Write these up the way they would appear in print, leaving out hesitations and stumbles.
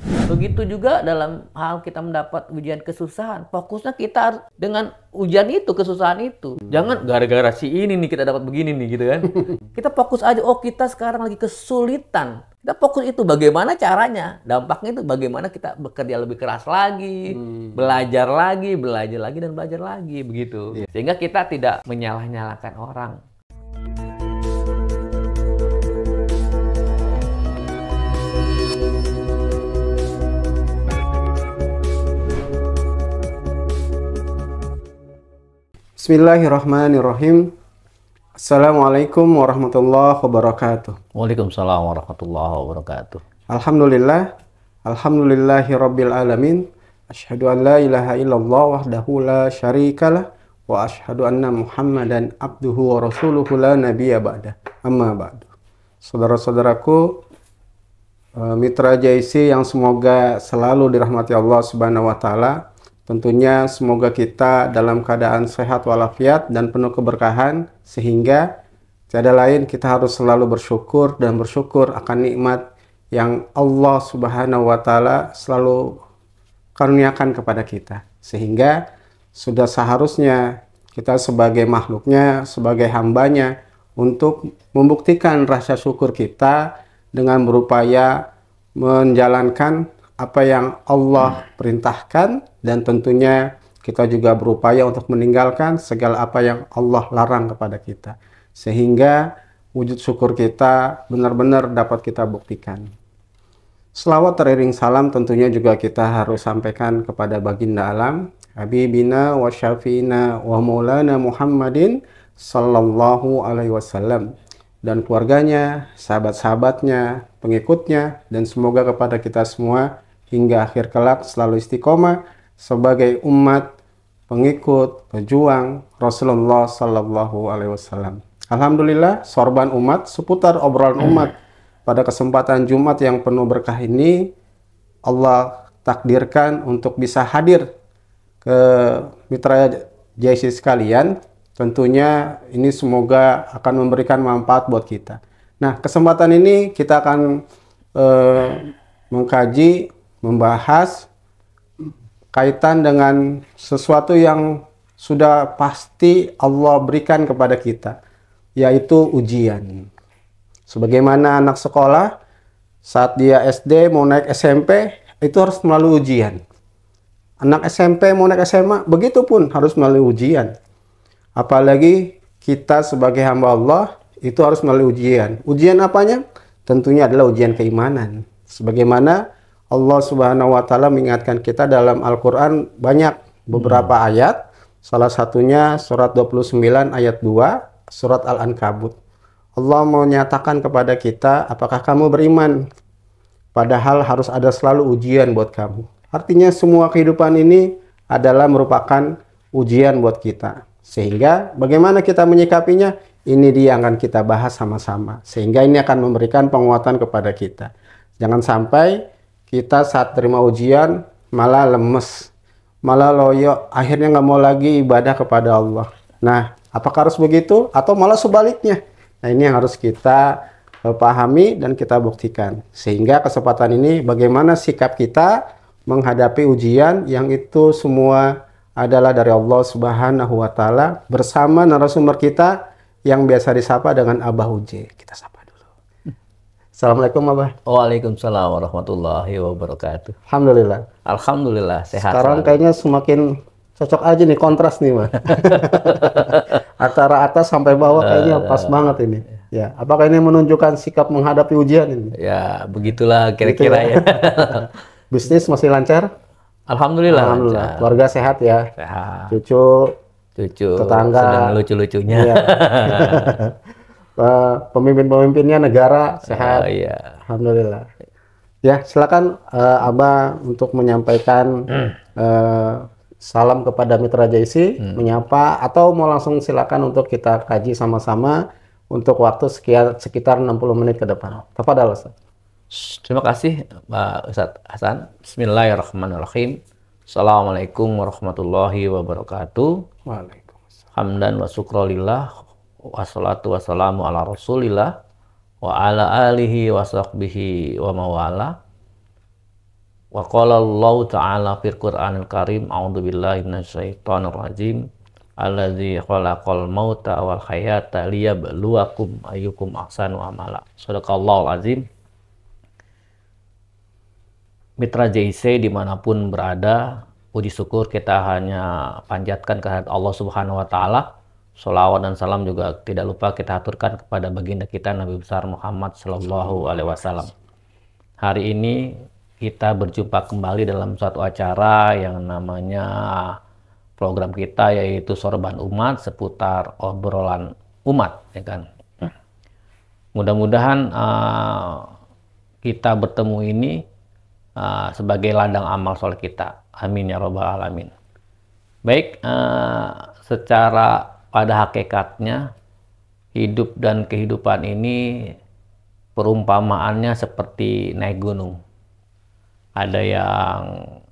Begitu juga dalam hal kita mendapat ujian kesusahan, fokusnya kita dengan ujian itu, kesusahan itu. Jangan gara-gara si ini nih kita dapat begini nih gitu kan. Kita fokus aja, oh kita sekarang lagi kesulitan. Kita fokus itu bagaimana caranya, dampaknya itu bagaimana kita bekerja lebih keras lagi, belajar lagi dan belajar lagi begitu. Sehingga kita tidak menyalah-nyalahkan orang. Bismillahirrahmanirrahim. Assalamualaikum warahmatullahi wabarakatuh. Waalaikumsalam warahmatullahi wabarakatuh. Alhamdulillah, alhamdulillahi rabbil alamin. Asyhadu an la ilaha illallah wahdahu la syarikalah wa asyhadu anna Muhammadan abduhu wa rasuluhu la nabiyya ba'dah. Amma ba'du. Saudara-saudaraku, mitra JIC yang semoga selalu dirahmati Allah Subhanahu wa taala. Tentunya semoga kita dalam keadaan sehat walafiat dan penuh keberkahan, sehingga tiada lain kita harus selalu bersyukur dan bersyukur akan nikmat yang Allah Subhanahu wa taala selalu karuniakan kepada kita. Sehingga sudah seharusnya kita sebagai makhluknya, sebagai hambanya, untuk membuktikan rasa syukur kita dengan berupaya menjalankan apa yang Allah perintahkan, dan tentunya kita juga berupaya untuk meninggalkan segala apa yang Allah larang kepada kita, sehingga wujud syukur kita benar-benar dapat kita buktikan. Selawat teriring salam tentunya juga kita harus sampaikan kepada baginda alam, Habibina wa syafi'ina wa maulana Muhammadin sallallahu alaihi wasallam, dan keluarganya, sahabat-sahabatnya, pengikutnya, dan semoga kepada kita semua hingga akhir kelak selalu istiqomah sebagai umat, pengikut, pejuang Rasulullah Sallallahu Alaihi Wasallam. Alhamdulillah, sorban umat seputar obrolan umat pada kesempatan Jumat yang penuh berkah ini, Allah takdirkan untuk bisa hadir ke mitra JIC sekalian. Tentunya ini semoga akan memberikan manfaat buat kita. Nah, kesempatan ini kita akan mengkaji, membahas kaitan dengan sesuatu yang sudah pasti Allah berikan kepada kita, yaitu ujian. Sebagaimana anak sekolah saat dia SD mau naik SMP itu harus melalui ujian. Anak SMP mau naik SMA begitu pun harus melalui ujian. Apalagi kita sebagai hamba Allah itu harus melalui ujian. Ujian apanya? Tentunya adalah ujian keimanan. Sebagaimana Allah Subhanahu wa taala mengingatkan kita dalam Al-Qur'an banyak beberapa ayat, salah satunya surat 29 ayat 2, surat Al-Ankabut. Allah menyatakan kepada kita, apakah kamu beriman? Padahal harus ada selalu ujian buat kamu. Artinya semua kehidupan ini adalah merupakan ujian buat kita. Sehingga bagaimana kita menyikapinya? Ini dia yang akan kita bahas sama-sama. Sehingga ini akan memberikan penguatan kepada kita. Jangan sampai kita saat terima ujian malah lemes, malah loyo, akhirnya nggak mau lagi ibadah kepada Allah. Nah, apakah harus begitu? Atau malah sebaliknya? Nah, ini yang harus kita pahami dan kita buktikan. Sehingga kesempatan ini bagaimana sikap kita menghadapi ujian yang itu semua adalah dari Allah Subhanahu wa taala, bersama narasumber kita yang biasa disapa dengan Abah Uje. Kita sapa. Assalamualaikum Abah. Waalaikumsalam warahmatullahi wabarakatuh. Alhamdulillah. Alhamdulillah sehat. Sekarang kayaknya semakin cocok aja nih, kontras nih Mas. Antara atas sampai bawah kayaknya pas banget ini. Ya, apakah ini menunjukkan sikap menghadapi ujian ini? Ya, begitulah kira-kira ya. Bisnis masih lancar? Alhamdulillah. Alhamdulillah. Lancar. Keluarga sehat ya? Sehat. Cucu, Tetangga sedang lucu-lucunya. Iya. Pemimpin-pemimpinnya negara sehat. Iya. Alhamdulillah. Ya, silakan Abah untuk menyampaikan salam kepada mitra JIC, menyapa, atau mau langsung silakan untuk kita kaji sama-sama untuk waktu sekitar 60 menit ke depan. Tafadhal Ustaz. Terima kasih Pak Ustadz Hasan. Bismillahirrahmanirrahim. Assalamualaikum warahmatullahi wabarakatuh. Waalaikumsalam. Hamdan wa syukrolillah. Wassalatu wassalamu ala rasulillah wa ala alihi wa sahbihi wa mawala. Wa qala Allah Ta'ala fil Qur'anil Karim, a'udzubillahi minasyaitonir rajim. Allazi khalaqal mauta wal hayata liyabluwakum ayyukum ahsanu amala. Shadaqallahul azim. Mitra JIC dimanapun berada, puji syukur kita hanya panjatkan kehadirat Allah Subhanahu wa Ta'ala. Sholawat dan salam juga tidak lupa kita aturkan kepada baginda kita Nabi besar Muhammad Sallallahu Alaihi Wasallam. Hari ini kita berjumpa kembali dalam suatu acara yang namanya program kita, yaitu Sorban Umat, seputar obrolan umat, ya kan. Mudah-mudahan kita bertemu ini sebagai ladang amal soleh kita. Amin ya robbal alamin. Baik, secara pada hakikatnya hidup dan kehidupan ini perumpamaannya seperti naik gunung. Ada yang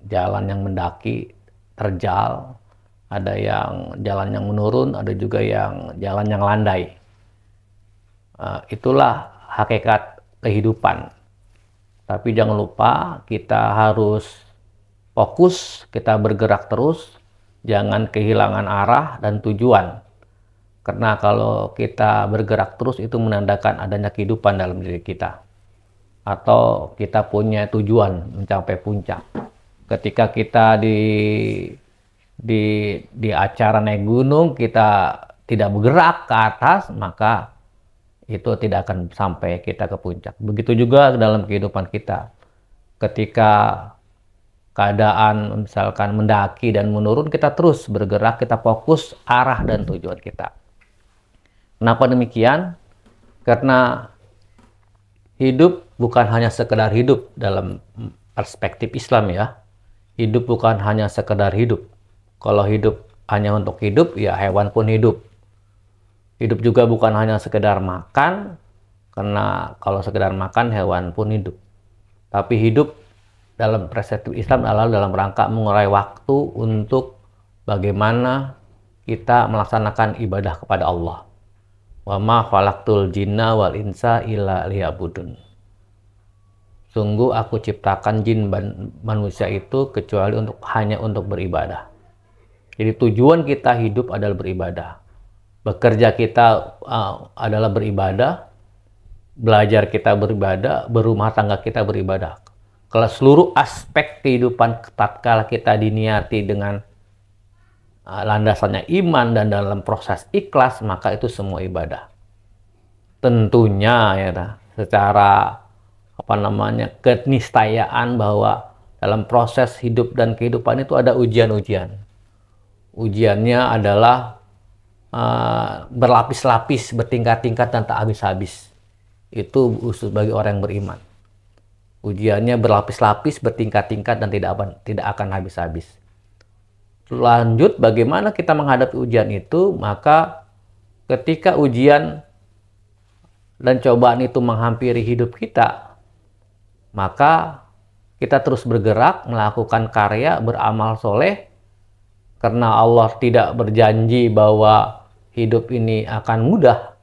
jalan yang mendaki, terjal, ada yang jalan yang menurun, ada juga yang jalan yang landai. Itulah hakikat kehidupan. Tapi jangan lupa kita harus fokus, kita bergerak terus, jangan kehilangan arah dan tujuan. Karena kalau kita bergerak terus itu menandakan adanya kehidupan dalam diri kita. Atau kita punya tujuan mencapai puncak. Ketika kita di acara naik gunung kita tidak bergerak ke atas, maka itu tidak akan sampai kita ke puncak. Begitu juga dalam kehidupan kita. Ketika keadaan misalkan mendaki dan menurun, kita terus bergerak, kita fokus arah dan tujuan kita. Kenapa demikian? Karena hidup bukan hanya sekedar hidup dalam perspektif Islam ya. Hidup bukan hanya sekedar hidup. Kalau hidup hanya untuk hidup, ya hewan pun hidup. Hidup juga bukan hanya sekedar makan, karena kalau sekedar makan, hewan pun hidup. Tapi hidup dalam perspektif Islam adalah dalam rangka mengurai waktu untuk bagaimana kita melaksanakan ibadah kepada Allah. Wa ma khalaqtul jinna wal insa illa liya'budun. Sungguh aku ciptakan jin dan manusia itu kecuali hanya untuk beribadah. Jadi tujuan kita hidup adalah beribadah. Bekerja kita adalah beribadah. Belajar kita beribadah. Berumah tangga kita beribadah. Kalau seluruh aspek kehidupan tatkala kita diniati dengan landasannya iman dan dalam proses ikhlas, maka itu semua ibadah. Tentunya ya, secara keniscayaan bahwa dalam proses hidup dan kehidupan itu ada ujian-ujian. Ujiannya adalah berlapis-lapis, bertingkat-tingkat dan tak habis-habis. Itu khusus bagi orang yang beriman. Ujiannya berlapis-lapis, bertingkat-tingkat dan tidak akan habis-habis. Lanjut, bagaimana kita menghadapi ujian itu? Maka ketika ujian dan cobaan itu menghampiri hidup kita, maka kita terus bergerak, melakukan karya, beramal soleh, karena Allah tidak berjanji bahwa hidup ini akan mudah,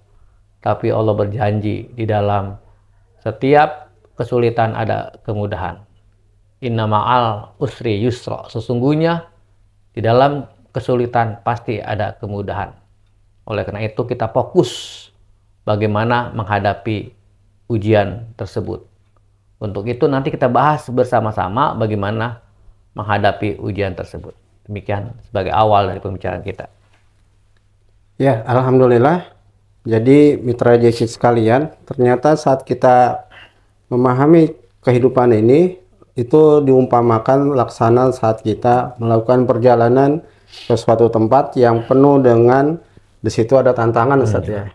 tapi Allah berjanji di dalam setiap kesulitan ada kemudahan. Inna ma'al usri yusra. Sesungguhnya di dalam kesulitan pasti ada kemudahan. Oleh karena itu kita fokus bagaimana menghadapi ujian tersebut. Untuk itu nanti kita bahas bersama-sama bagaimana menghadapi ujian tersebut. Demikian sebagai awal dari pembicaraan kita. Ya, alhamdulillah. Jadi mitra JIC sekalian, ternyata saat kita memahami kehidupan ini, itu diumpamakan laksana saat kita melakukan perjalanan ke suatu tempat yang penuh dengan, di situ ada tantangan Ustaz ya.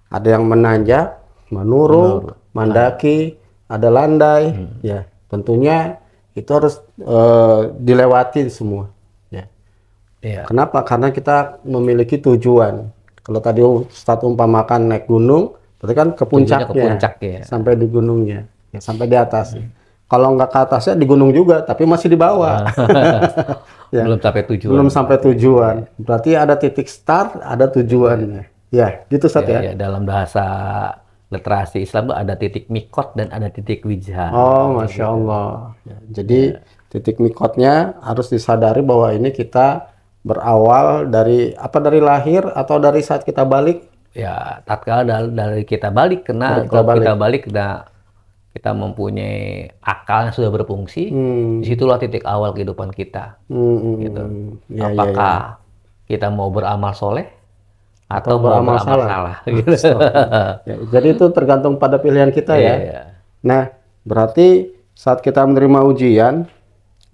Ada yang menanjak, menurun, mendaki, ada landai, ya. Tentunya itu harus dilewati semua. Ya. Iya. Kenapa? Karena kita memiliki tujuan. Kalau tadi Ustaz umpamakan naik gunung, berarti kan ke puncaknya, ke puncak, ya. Sampai di gunungnya, ya, sampai di atas. Kalau nggak ke atasnya di gunung juga, tapi masih di bawah. Ya. Belum sampai tujuan. Belum sampai tujuan. Berarti ada titik start, ada tujuannya. Ya, gitu Ustaz ya. Ya, dalam bahasa literasi Islam ada titik mikot dan ada titik wijah. Oh, Masya Allah. Ya, jadi Titik mikotnya harus disadari bahwa ini kita berawal dari dari lahir atau dari saat kita balik. Ya, tatkala dari kita balik, karena kalau kita balik kita mempunyai akal yang sudah berfungsi, disitulah titik awal kehidupan kita. Gitu. Apakah kita mau beramal soleh atau mau beramal salah? Gitu. Ya, jadi itu tergantung pada pilihan kita ya. Nah, berarti saat kita menerima ujian,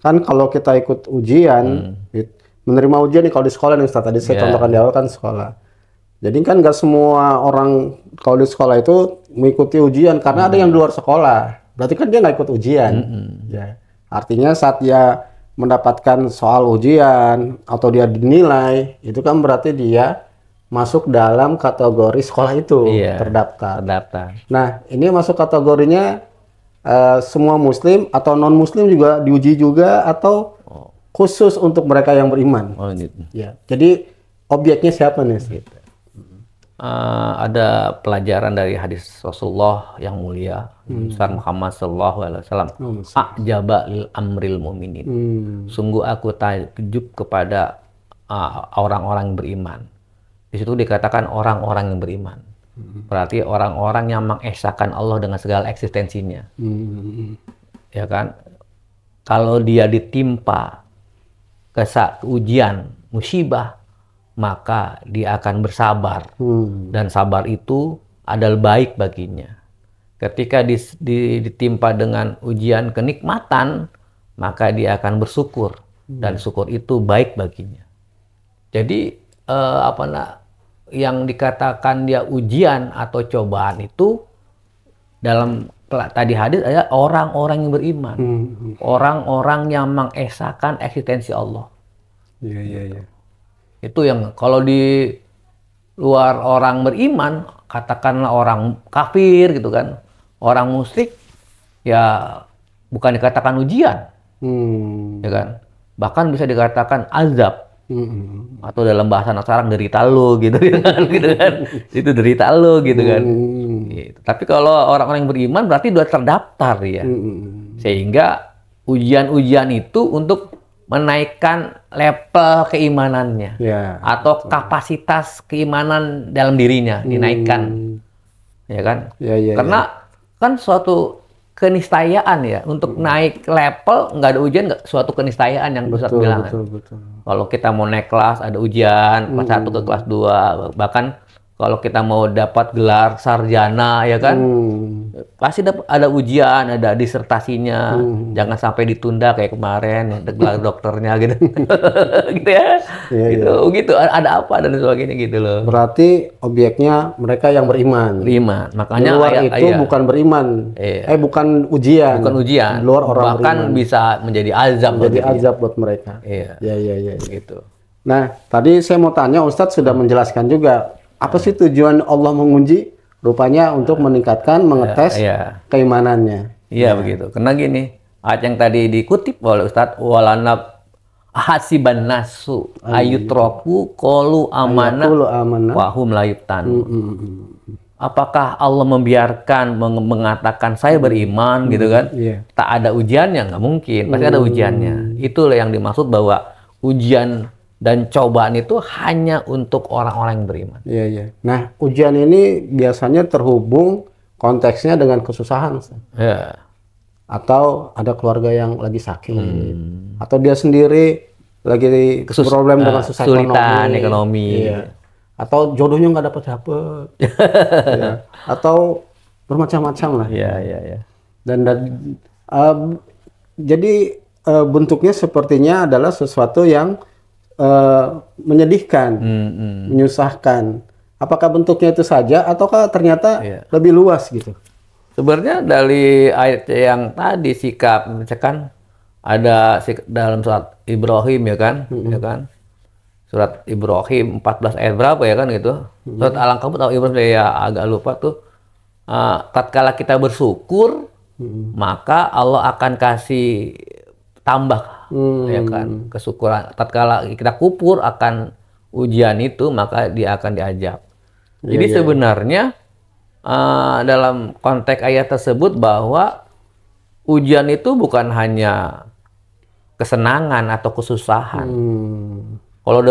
kan kalau kita ikut ujian, menerima ujian nih kalau di sekolah nih Ustaz, tadi saya contohkan di awal kan sekolah. Jadi kan nggak semua orang kalau di sekolah itu mengikuti ujian karena ada yang di luar sekolah. Berarti kan dia nggak ikut ujian. Ya. Artinya saat dia mendapatkan soal ujian atau dia dinilai, itu kan berarti dia masuk dalam kategori sekolah itu, terdaftar. Nah, ini masuk kategorinya semua muslim atau non-muslim juga diuji juga atau khusus untuk mereka yang beriman? Oh, gitu. Ya. Jadi objeknya siapa nih? Gitu. Ada pelajaran dari hadis Rasulullah yang mulia, besar Muhammad Sallallahu Alaihi Wasallam. A'jaba lil amril mu'minin. Sungguh aku takjub kepada orang-orang yang beriman. Di situ dikatakan orang-orang yang beriman. Berarti orang-orang yang mengesahkan Allah dengan segala eksistensinya. Ya kan? Kalau dia ditimpa ujian, musibah, maka dia akan bersabar. Dan sabar itu adalah baik baginya. Ketika ditimpa dengan ujian kenikmatan, maka dia akan bersyukur. Dan syukur itu baik baginya. Jadi, yang dikatakan dia ujian atau cobaan itu, dalam tadi hadis adalah orang-orang yang beriman. Orang-orang yang mengesahkan eksistensi Allah. Iya. Itu yang kalau di luar orang beriman, katakanlah orang kafir gitu kan, orang musyrik, ya bukan dikatakan ujian, ya kan, bahkan bisa dikatakan azab, atau dalam bahasa sekarang derita lo gitu kan, itu derita lo gitu kan. Gitu. Tapi kalau orang-orang yang beriman berarti sudah terdaftar ya, sehingga ujian-ujian itu untuk menaikkan level keimanannya, atau kapasitas keimanan dalam dirinya dinaikkan, ya kan? Karena kan suatu keniscayaan ya, untuk naik level nggak ada ujian, suatu keniscayaan yang Ustaz bilang. Kalau kita mau naik kelas ada ujian, kelas 1 ke kelas 2, bahkan kalau kita mau dapat gelar sarjana ya kan, pasti ada ujian, ada disertasinya, jangan sampai ditunda kayak kemarin gelar dokternya gitu. Gitu ya. Gitu, ada apa dan sebagainya gitu loh. Berarti objeknya mereka yang beriman. Makanya luar itu bukan beriman. Bukan ujian. Di luar orang bahkan beriman. Bisa menjadi azab. Buat mereka. Iya. Gitu. Nah, tadi saya mau tanya, Ustadz sudah menjelaskan juga apa sih tujuan Allah menguji? Rupanya untuk meningkatkan, mengetes keimanannya. Iya begitu. Karena gini, ayat yang tadi dikutip oleh Ustadz, walanab hasiban nasu ayutroku qalu amana wa hum la yuftanu. Apakah Allah membiarkan mengatakan saya beriman gitu kan? Tak ada ujiannya? Nggak mungkin. Pasti ada ujiannya. Itulah yang dimaksud bahwa ujian dan cobaan itu hanya untuk orang-orang yang beriman. Iya. Nah, ujian ini biasanya terhubung konteksnya dengan kesusahan. Atau ada keluarga yang lagi sakit. Atau dia sendiri lagi problem dengan kesulitan ekonomi. Atau jodohnya nggak dapat. Atau bermacam-macam lah. Iya. Dan jadi bentuknya sepertinya adalah sesuatu yang menyedihkan, menyusahkan. Apakah bentuknya itu saja, ataukah ternyata lebih luas gitu? Sebenarnya dari ayat yang tadi sikap, misalkan ada dalam surat Ibrahim ya kan, surat Ibrahim 14 ayat berapa ya kan gitu. Surat Al-Ankabut atau Ibrahim saya agak lupa tuh. Tatkala kita bersyukur, maka Allah akan kasih tambah. Ya kan, kesyukuran. Tatkala kita kufur akan ujian itu, maka dia akan diazab. Jadi sebenarnya dalam konteks ayat tersebut bahwa ujian itu bukan hanya kesenangan atau kesusahan. Kalau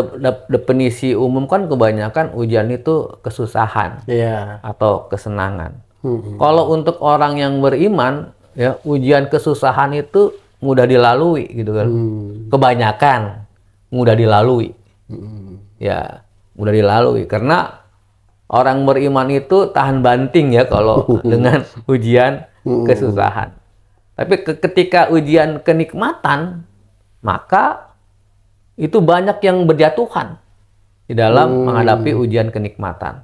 definisi umum kan kebanyakan ujian itu kesusahan atau kesenangan. Kalau untuk orang yang beriman, ya ujian kesusahan itu mudah dilalui gitu kan. Kebanyakan mudah dilalui. Ya, mudah dilalui karena orang beriman itu tahan banting ya kalau dengan ujian kesusahan. Tapi ketika ujian kenikmatan, maka itu banyak yang berjatuhan di dalam menghadapi ujian kenikmatan.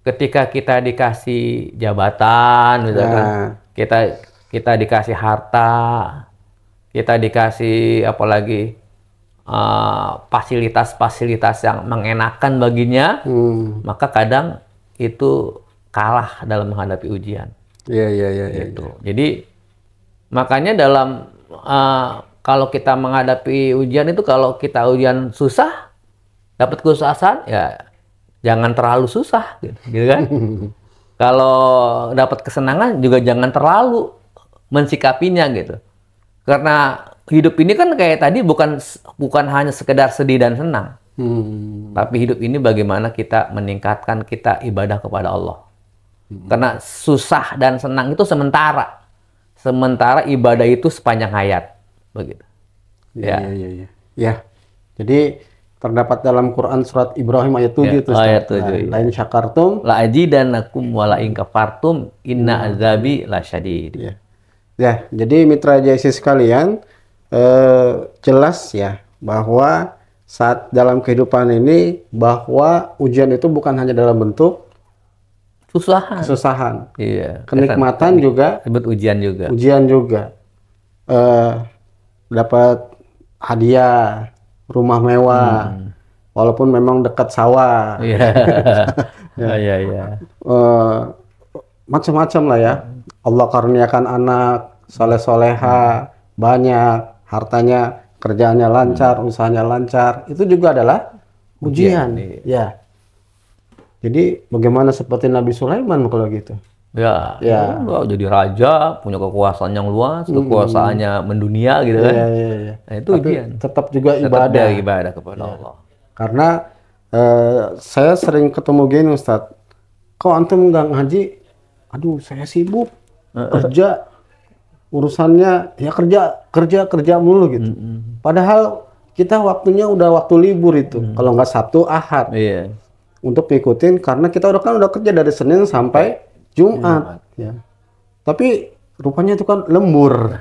Ketika kita dikasih jabatan, misalkan, kita dikasih harta, kita dikasih apalagi fasilitas-fasilitas yang mengenakan baginya, maka kadang itu kalah dalam menghadapi ujian. Gitu. Jadi makanya dalam kalau kita menghadapi ujian itu, kalau kita ujian susah, dapat kesusahan, ya jangan terlalu susah, gitu kan? Kalau dapat kesenangan juga jangan terlalu mensikapinya gitu. Karena hidup ini kan kayak tadi bukan hanya sekedar sedih dan senang. Tapi hidup ini bagaimana kita meningkatkan kita ibadah kepada Allah. Karena susah dan senang itu sementara. Sementara ibadah itu sepanjang hayat. Begitu. Ya. Jadi terdapat dalam Quran surat Ibrahim ayat 7 itu. Ayat 7. Lain syakartum la ajidannakum wa la in kafartum inna azabi lasyadid. Ya, jadi mitra JSC sekalian, jelas ya bahwa saat dalam kehidupan ini bahwa ujian itu bukan hanya dalam bentuk kesusahan. Iya. Kenikmatan juga disebut ujian juga. Ujian juga. Dapat hadiah, rumah mewah, walaupun memang dekat sawah. Iya. Macam-macam lah ya. Allah karuniakan anak, soleh-soleha, banyak, hartanya, kerjaannya lancar, usahanya lancar. Itu juga adalah ujian. Ya. Jadi bagaimana seperti Nabi Sulaiman kalau gitu? Ya. Jadi raja, punya kekuasaan yang luas, kekuasaannya mendunia gitu kan. Nah, itu tapi ujian. Tetap juga ibadah kepada Allah. Karena saya sering ketemu gini, Ustadz. Kok antum nggak ngaji? Aduh, saya sibuk kerja, urusannya ya kerja mulu gitu. Padahal kita waktunya udah waktu libur itu, kalau nggak Sabtu, Ahad, untuk ngikutin, karena kita udah kerja dari Senin sampai Jumat. Ya. Tapi rupanya itu kan lembur.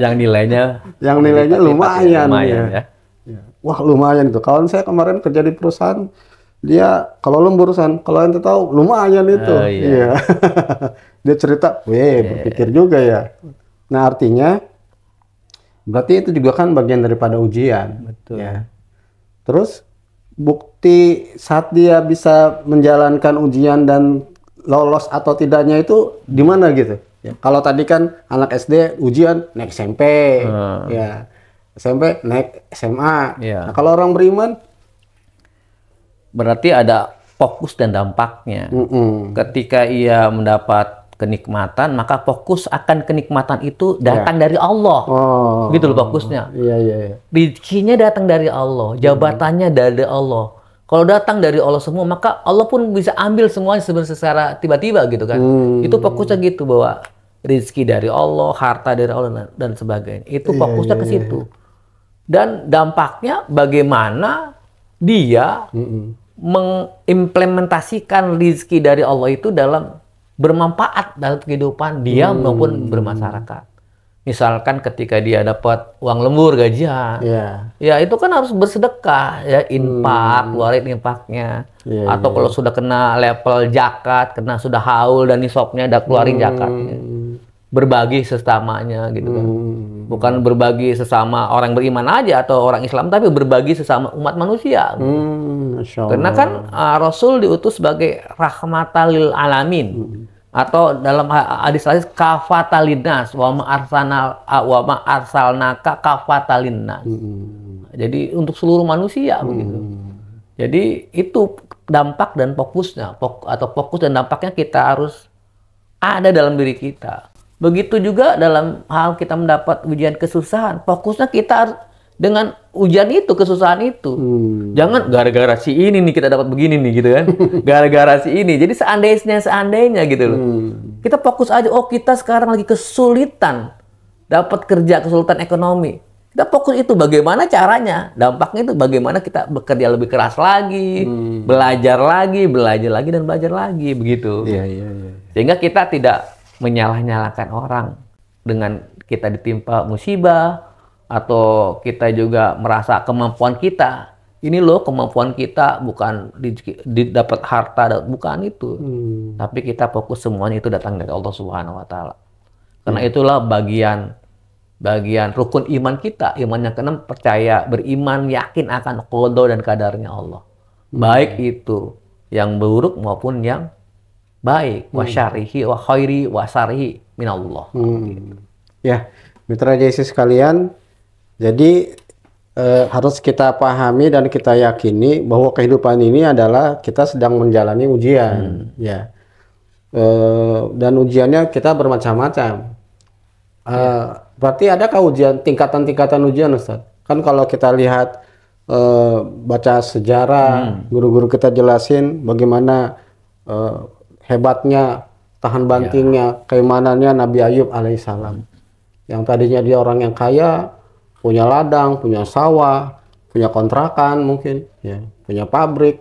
yang nilainya lumayan ya. Wah, lumayan itu. Kawan saya kemarin kerja di perusahaan, dia kalau lemburusan, kalau ente tahu lumayan itu. Dia cerita, berpikir juga ya. Nah, artinya berarti itu juga kan bagian daripada ujian. Betul. Ya. Terus bukti saat dia bisa menjalankan ujian dan lolos atau tidaknya itu di mana gitu? Ya. Kalau tadi kan anak SD ujian naik SMP, ya SMP naik SMA. Nah, kalau orang beriman berarti ada fokus dan dampaknya. Ketika ia mendapat kenikmatan, maka fokus akan kenikmatan itu datang dari Allah. Gitu loh fokusnya. Rezekinya datang dari Allah, jabatannya dari Allah. Kalau datang dari Allah semua, maka Allah pun bisa ambil semuanya secara tiba-tiba gitu kan. Itu fokusnya gitu, bahwa rezeki dari Allah, harta dari Allah dan sebagainya. Itu fokusnya ke situ. Dan dampaknya bagaimana dia mengimplementasikan rezeki dari Allah itu dalam bermanfaat dalam kehidupan dia maupun bermasyarakat. Misalkan ketika dia dapat uang lembur gajian, ya itu kan harus bersedekah, ya infak, keluarin infaknya. Atau kalau sudah kena level zakat, kena sudah haul dan nisabnya, ada keluarin zakatnya. Berbagi sesamanya gitu kan. Bukan berbagi sesama orang beriman aja atau orang Islam, tapi berbagi sesama umat manusia. Karena kan Rasul diutus sebagai rahmatan lil alamin. Atau dalam hadis kafatalinas wa ma arsalnaka kafatalinas. Jadi untuk seluruh manusia begitu. Jadi itu dampak dan fokusnya, atau fokus dan dampaknya kita harus ada dalam diri kita. Begitu juga dalam hal kita mendapat ujian kesusahan, fokusnya kita harus dengan ujian itu, kesusahan itu. Jangan gara-gara si ini nih kita dapat begini nih gitu kan. Gara-gara si ini. Jadi seandainya gitu loh. Kita fokus aja, oh kita sekarang lagi kesulitan dapat kerja, kesulitan ekonomi. Kita fokus itu bagaimana caranya, dampaknya itu bagaimana kita bekerja lebih keras lagi, belajar lagi dan belajar lagi begitu. Sehingga kita tidak menyalah-nyalahkan orang dengan kita ditimpa musibah atau kita juga merasa kemampuan kita. Ini loh kemampuan kita bukan dapat harta, bukan itu. Tapi kita fokus semuanya itu datang dari Allah Subhanahu wa taala. Karena itulah bagian rukun iman kita. Iman yang keenam, percaya, beriman, yakin akan qada dan kadarnya Allah. Baik itu yang buruk maupun yang baik. Wa syarihi wa khairi wa syarihi minallah. Ya, mitra JC sekalian, jadi harus kita pahami dan kita yakini bahwa kehidupan ini adalah kita sedang menjalani ujian. Ya. Dan ujiannya kita bermacam-macam. Berarti adakah tingkatan-tingkatan ujian, Ustaz? Kan kalau kita lihat baca sejarah, guru-guru kita jelasin bagaimana hebatnya, tahan bantingnya, keimanannya Nabi Ayub alaihissalam. Yang tadinya dia orang yang kaya, punya ladang, punya sawah, punya kontrakan mungkin, ya, punya pabrik,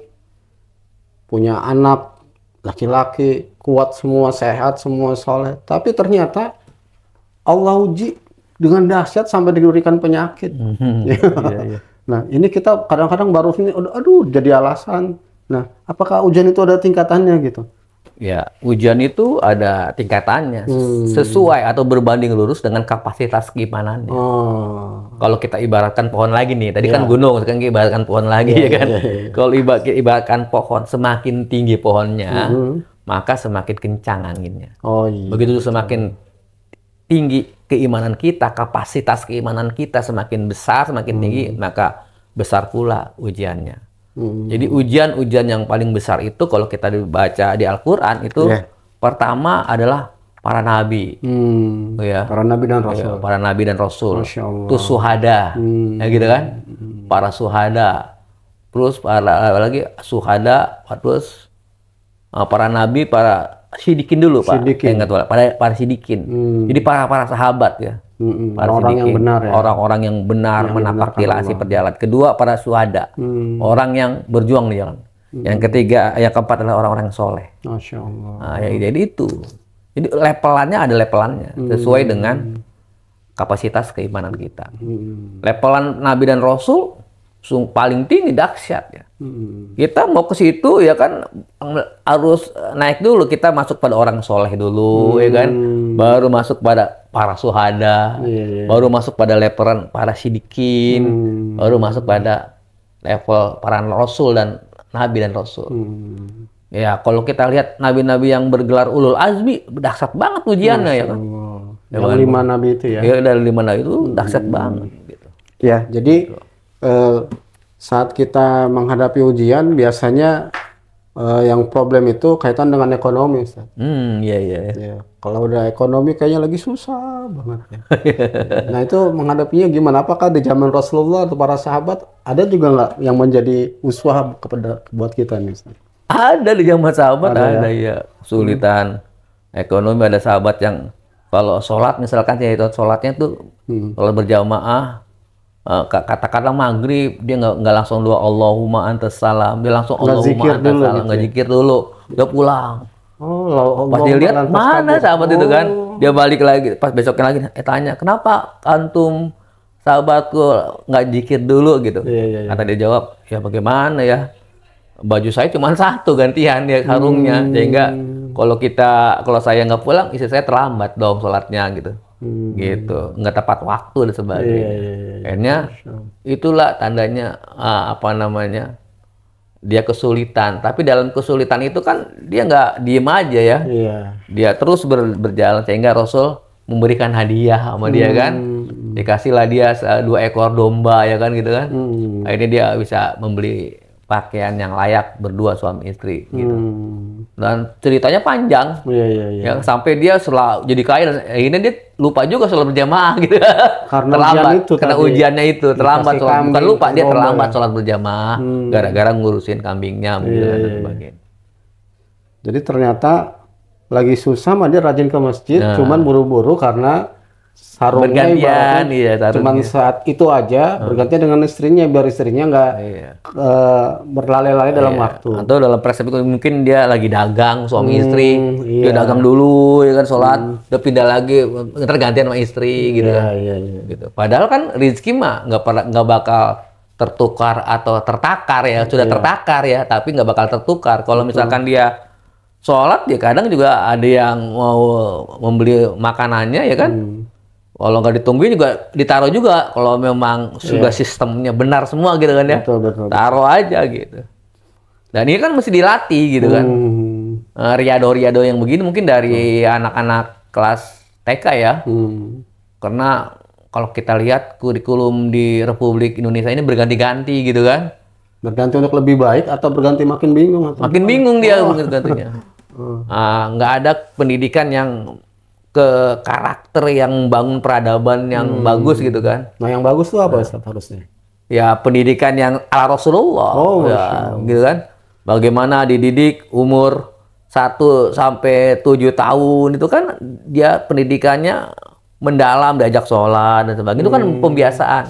punya anak laki-laki, kuat semua, sehat semua, soleh. Tapi ternyata Allah uji dengan dahsyat sampai diberikan penyakit. Nah, ini kita kadang-kadang baru ini, aduh, jadi alasan. Nah, apakah ujian itu ada tingkatannya gitu? Ya, ujian itu ada tingkatannya, sesuai atau berbanding lurus dengan kapasitas keimanannya. Kalau kita ibaratkan pohon lagi nih, tadi kan gunung, sekarang kita ibaratkan pohon lagi ya kan. Kalau ibaratkan pohon, semakin tinggi pohonnya, maka semakin kencang anginnya. Begitu semakin tinggi keimanan kita, kapasitas keimanan kita semakin besar, semakin tinggi, maka besar pula ujiannya. Jadi ujian-ujian yang paling besar itu kalau kita baca di Al-Quran itu pertama adalah para nabi, para nabi dan rasul, para nabi dan rasul, itu suhada, ya gitu kan, para suhada, terus lagi suhada, terus para nabi, para sidikin dulu Pak, para sidikin, jadi para sahabat ya. Orang-orang yang benar ya. Orang-orang yang benar menapaki relasi perjalanan. Kedua, para syuhada. Orang yang berjuang di jalan. Yang ketiga, yang keempat adalah orang-orang yang soleh. Masya Allah. Nah, ya, jadi itu. Jadi levelannya ada levelannya. Sesuai dengan kapasitas keimanan kita. Levelan Nabi dan Rasul paling tinggi, dahsyat ya. Kita mau ke situ ya kan harus naik dulu. Kita masuk pada orang soleh dulu ya kan. Baru masuk pada para suhada, baru masuk pada levelan para sidikin, baru masuk pada level para rasul dan nabi dan rasul. Ya kalau kita lihat nabi-nabi yang bergelar ulul azmi, dahsyat banget ujiannya ya kan. Yang 5 nabi itu ya. Ya dari 5 nabi itu dahsyat banget. Gitu. Ya jadi saat kita menghadapi ujian biasanya yang problem itu kaitan dengan ekonomi, Ustaz. Iya. Kalau udah ekonomi kayaknya lagi susah banget ya. Nah itu menghadapinya gimana? Apakah di zaman Rasulullah atau para sahabat ada juga nggak yang menjadi uswah buat kita nih, Ustaz? Ada di zaman sahabat ada ya. Kesulitan ekonomi, ada sahabat yang kalau sholat misalkan ya itu sholatnya tuh kalau berjamaah katakanlah maghrib dia nggak langsung doa Allahumma antas salam, dia langsung Allahumma antas salam, nggak zikir dulu, udah pulang. Pas dia lihat mana sahabat itu kan, dia balik lagi, pas besoknya lagi tanya kenapa antum sahabatku nggak zikir dulu gitu. Kata dia jawab, ya bagaimana ya, baju saya cuma satu gantian ya sarungnya, sehingga kalau saya nggak pulang istri saya terlambat dong sholatnya gitu. Gitu, nggak tepat waktu dan sebagainya. Akhirnya itulah tandanya dia kesulitan. Tapi dalam kesulitan itu kan dia nggak diem aja ya. Dia terus berjalan sehingga Rasul memberikan hadiah sama dia kan. Dikasihlah dia 2 ekor domba ya kan gitu kan. Akhirnya dia bisa membeli pakaian yang layak berdua suami istri gitu. Hmm. Dan ceritanya panjang. Iya, iya, iya. Ya, sampai dia selalu jadi kaya dan akhirnya dia lupa juga sholat berjamaah gitu. Karena terlambat ujian itu karena tadi. ujiannya itu terlambat Dikasih sholat. Bukan kambing, lupa, dia rombel terlambat ya. sholat berjamaah gara-gara ngurusin kambingnya gitu, Iya, dan iya. sebagainya. Jadi ternyata lagi susah mah dia rajin ke masjid, Nah. cuman buru-buru karena sarungnya Bergantian, ibaratnya iya, cuman sarungnya. saat itu aja bergantian dengan istrinya biar istrinya nggak Iya. berlari-lari dalam Iya. waktu. Atau dalam persepsi itu mungkin dia lagi dagang suami istri, dia iya. dagang dulu ya kan sholat, udah pindah lagi, ntar gantian sama istri gitu Iya, kan. iya, iya. Gitu. Padahal kan rezeki mah nggak bakal tertukar atau tertakar ya, sudah tertakar ya, tapi nggak bakal tertukar. Kalau misalkan dia sholat, ya kadang juga ada yang mau membeli makanannya ya kan. Kalau nggak ditungguin juga ditaruh juga. Kalau memang sudah sistemnya benar semua gitu kan ya, Betul, betul. taruh aja gitu. Dan ini kan mesti dilatih gitu kan. Riado-riado yang begini mungkin dari anak-anak kelas TK ya. Karena kalau kita lihat kurikulum di Republik Indonesia ini berganti-ganti gitu kan. Berganti untuk lebih baik atau berganti makin bingung atau Makin bingung dia gantinya. Nggak ada pendidikan yang ke karakter yang bangun peradaban yang bagus gitu kan. Nah, yang bagus tuh apa Ustaz harusnya? Ya pendidikan yang ala Rasulullah. Oh, Ya, gitu kan. Bagaimana dididik umur 1 sampai 7 tahun itu kan dia pendidikannya mendalam, diajak sholat dan sebagainya. Itu kan pembiasaan.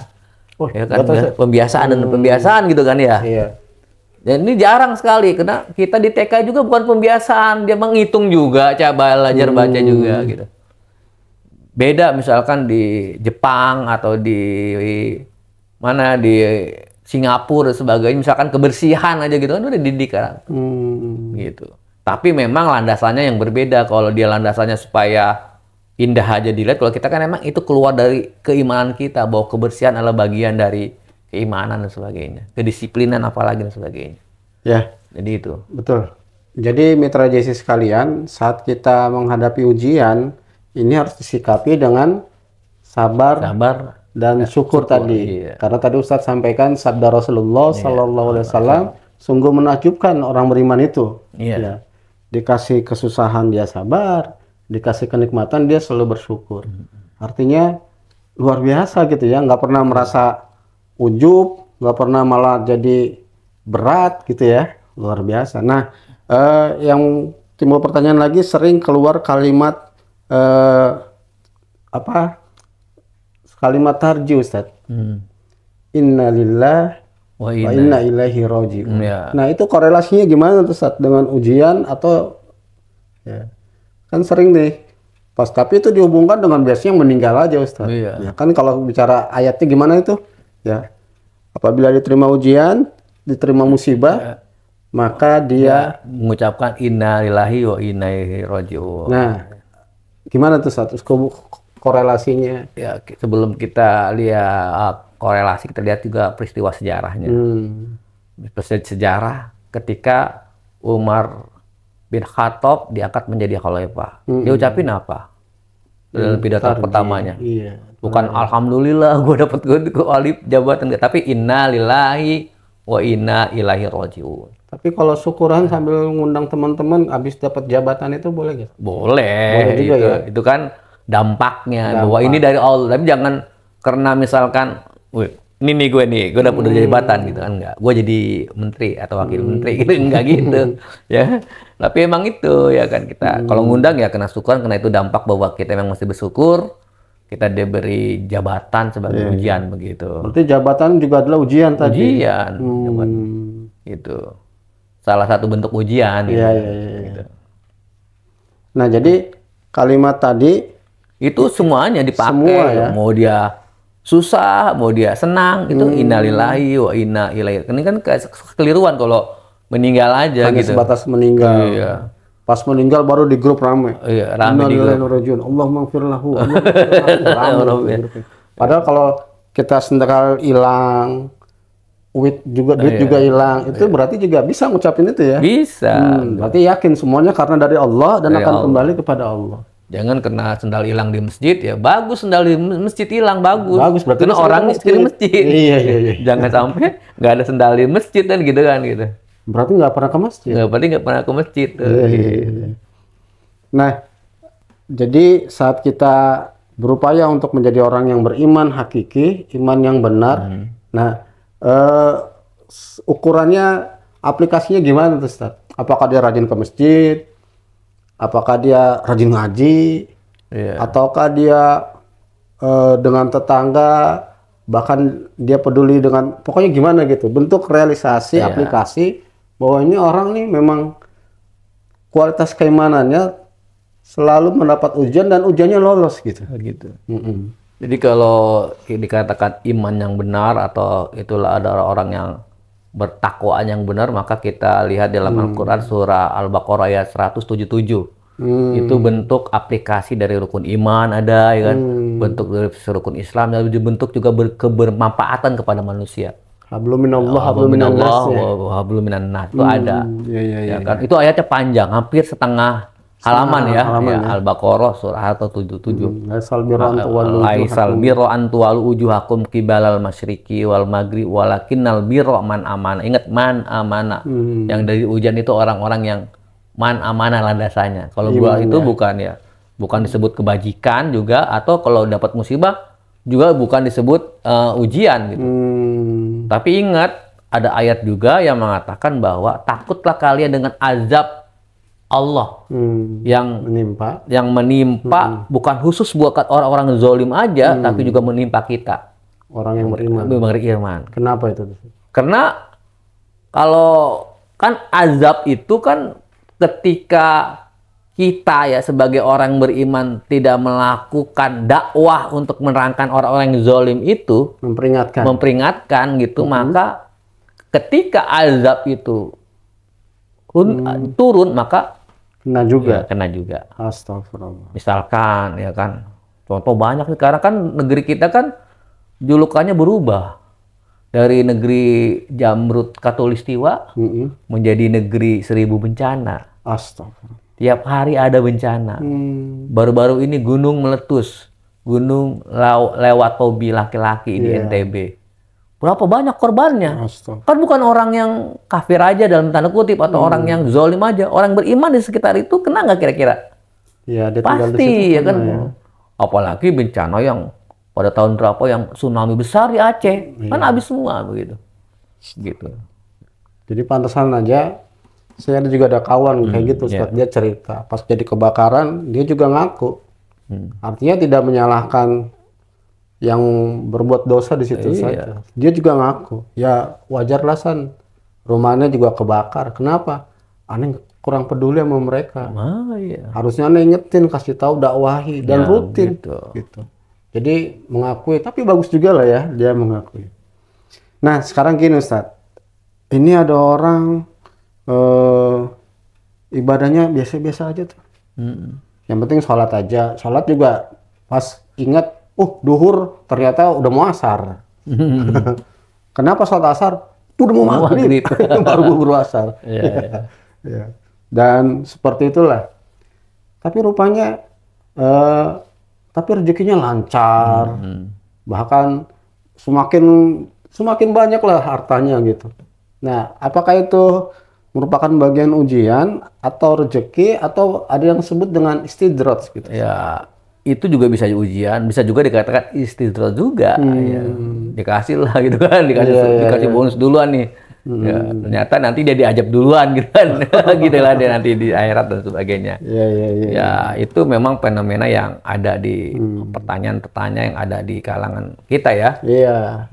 Oh, Ya kan, betul, Ustaz. pembiasaan dan pembiasaan gitu kan ya. Iya. Dan ini jarang sekali karena kita di TK juga bukan pembiasaan, dia menghitung juga, coba belajar baca juga gitu. Beda misalkan di Jepang atau di mana di Singapura dan sebagainya, misalkan kebersihan aja gitu kan udah dididik kan. Gitu. Tapi memang landasannya yang berbeda. Kalau dia landasannya supaya indah aja dilihat, kalau kita kan memang itu keluar dari keimanan kita bahwa kebersihan adalah bagian dari keimanan dan sebagainya, kedisiplinan apalagi dan sebagainya. Ya, Jadi itu. betul. Jadi mitra JC sekalian, saat kita menghadapi ujian, ini harus disikapi dengan sabar dan syukur tadi. iya. Karena tadi Ustadz sampaikan sabda Rasulullah Sallallahu Alaihi Wasallam, sungguh menakjubkan orang beriman itu. Iya. Ya. Dikasih kesusahan dia sabar, dikasih kenikmatan dia selalu bersyukur. Artinya luar biasa gitu ya, nggak pernah merasa ujub, nggak pernah malah jadi berat gitu ya, luar biasa. Nah, yang timbul pertanyaan lagi, sering keluar kalimat kalimat tarji Ustaz. Innalillah wa inna ilaihi raji'un. Ya. Nah, itu korelasinya gimana tuh Ustaz dengan ujian atau ya. Kan sering nih pas, tapi itu dihubungkan dengan biasanya yang meninggal aja Ustaz. Iya. Ya kan kalau bicara ayatnya gimana itu? Ya. Apabila diterima ujian, diterima musibah, maka dia mengucapkan inna lillahi wa inna ilaihi raji'un. Nah, gimana tuh Ustaz korelasinya? Ya, sebelum kita lihat korelasi, kita lihat juga peristiwa sejarahnya. Sejarah ketika Umar bin Khattab diangkat menjadi khalifah. Dia ucapin apa? Dalam pidato pertamanya. Iya. Bukan alhamdulillah gue dapat alif jabatan, tapi inna lillahi wa inna ilaihi raji'un. Tapi kalau syukuran sambil ngundang teman-teman habis dapat jabatan itu boleh nggak? Boleh juga itu. ya? Itu kan dampaknya bahwa ini dari Allah. Tapi jangan karena misalkan, wih, ini nih gue dapat udah jabatan gitu kan, enggak. Gue jadi menteri atau wakil menteri gitu, enggak gitu. Ya. Tapi emang itu ya kan kita kalau ngundang ya kena syukuran, karena itu dampak bahwa kita memang mesti bersyukur. Kita diberi jabatan sebagai ujian begitu. Berarti jabatan juga adalah ujian tadi. Ujian. Gitu. Salah satu bentuk ujian. Iya, gitu. iya, iya. Gitu. Nah, jadi kalimat tadi Itu semuanya dipakai. Semua ya. Mau dia susah, mau dia senang, itu innalillahi wa inna ilaihi. Ini kan kekeliruan kalau meninggal aja hanya gitu. sebatas meninggal. Iya. Pas meninggal baru di grup rame. Iya, rame di grup. Allah maghfir lahu. Padahal kalau kita sedekah hilang, duit juga hilang, itu berarti juga bisa ngucapin itu ya. Bisa. Berarti yakin semuanya karena dari Allah dan Dari akan Allah. kembali kepada Allah. Jangan kena sendal hilang di masjid ya. Bagus sendal di masjid hilang, bagus. Bagus, berarti karena sering orang ke masjid. sering masjid. Iya, iya, iya. Jangan sampai nggak ada sendal di masjid kan gitu kan gitu. Berarti nggak pernah ke masjid. Berarti nggak pernah ke masjid. Iya, iya, iya. Nah, jadi saat kita berupaya untuk menjadi orang yang beriman hakiki, iman yang benar. Nah, ukurannya, aplikasinya gimana tuh, Ustaz? Apakah dia rajin ke masjid? Apakah dia rajin ngaji? Iya. Ataukah dia dengan tetangga, bahkan dia peduli dengan, pokoknya gimana gitu, bentuk realisasi, Iya. aplikasi bahwa ini orang nih memang kualitas keimanannya selalu mendapat ujian dan ujiannya lolos gitu. Gitu. Mm-mm. Jadi kalau dikatakan iman yang benar atau itulah ada orang yang bertakwaan yang benar, maka kita lihat dalam Al-Quran surah Al-Baqarah ayat 177. Itu bentuk aplikasi dari rukun iman ada, ya kan? Bentuk dari rukun Islam, dan bentuk juga kebermanfaatan kepada manusia. Hablum minallah, hablum minannas ya. Hablum minannas itu ada. Iya, iya, iya. Ya kan? Itu ayatnya panjang, hampir setengah halaman ya. halaman ya. Al-Baqarah surah 177. Laisal birra an tuwallu Laisal birra an tuwallu wujuhakum qibalal masyriqi wal maghrib walakinnal birra man amana. Ingat, man amana. Yang dari ujian itu orang-orang yang man amana landasannya. Kalau gua itu bukan disebut kebajikan juga, atau kalau dapat musibah juga bukan disebut ujian gitu. Tapi ingat, ada ayat juga yang mengatakan bahwa takutlah kalian dengan azab Allah yang menimpa bukan khusus buat orang-orang zalim aja, tapi juga menimpa kita, orang yang beriman. Kenapa itu? Karena kalau kan azab itu kan ketika kita ya sebagai orang beriman tidak melakukan dakwah untuk menerangkan orang-orang yang zalim itu, memperingatkan gitu, maka ketika azab itu turun, maka kena juga. Ya, kena juga. Astagfirullah. Misalkan ya kan, contoh banyak sekarang kan negeri kita kan julukannya berubah dari negeri Jamrut Katulistiwa menjadi negeri 1000 bencana. Astagfirullah. Tiap hari ada bencana. Baru-baru ini gunung meletus, gunung lewat tobi laki-laki di NTB. Berapa banyak korbannya? Kan bukan orang yang kafir aja dalam tanda kutip atau orang yang zalim aja. Orang beriman di sekitar itu kena nggak kira-kira? Ya, dia pasti ya kan. Ya. Apalagi bencana yang pada tahun berapa yang tsunami besar di Aceh, kan habis semua begitu. Gitu. Jadi pantesan aja saya juga ada kawan kayak gitu, dia cerita pas jadi kebakaran dia juga ngaku. Artinya tidak menyalahkan yang berbuat dosa di situ saja. Dia juga ngaku, ya wajarlah San, rumahnya juga kebakar. Kenapa? Aneh kurang peduli sama mereka. Harusnya aneh ingetin, kasih tahu, dakwahi dan rutin. Gitu. Jadi mengakui, tapi bagus juga lah ya dia mengakui. Nah sekarang gini Ustadz, ini ada orang ibadahnya biasa-biasa aja tuh. Yang penting sholat aja. Sholat juga pas ingat, duhur ternyata udah mau asar. Kenapa sholat asar? Udah mau maghrib. Baru buru asar. Ya. Dan seperti itulah. Tapi rupanya, tapi rezekinya lancar. Bahkan semakin banyak lah hartanya gitu. Nah, apakah itu merupakan bagian ujian atau rezeki atau ada yang disebut dengan istidraj gitu? Ya, itu juga bisa ujian, bisa juga dikatakan istidraj juga. Ya. Dikasih lah gitu kan, dikasih bonus duluan nih. Ya, ternyata nanti dia diajab duluan gitu kan. Gitu lah dia nanti di akhirat dan sebagainya. Ya, itu memang fenomena yang ada di pertanyaan-pertanyaan yang ada di kalangan kita ya.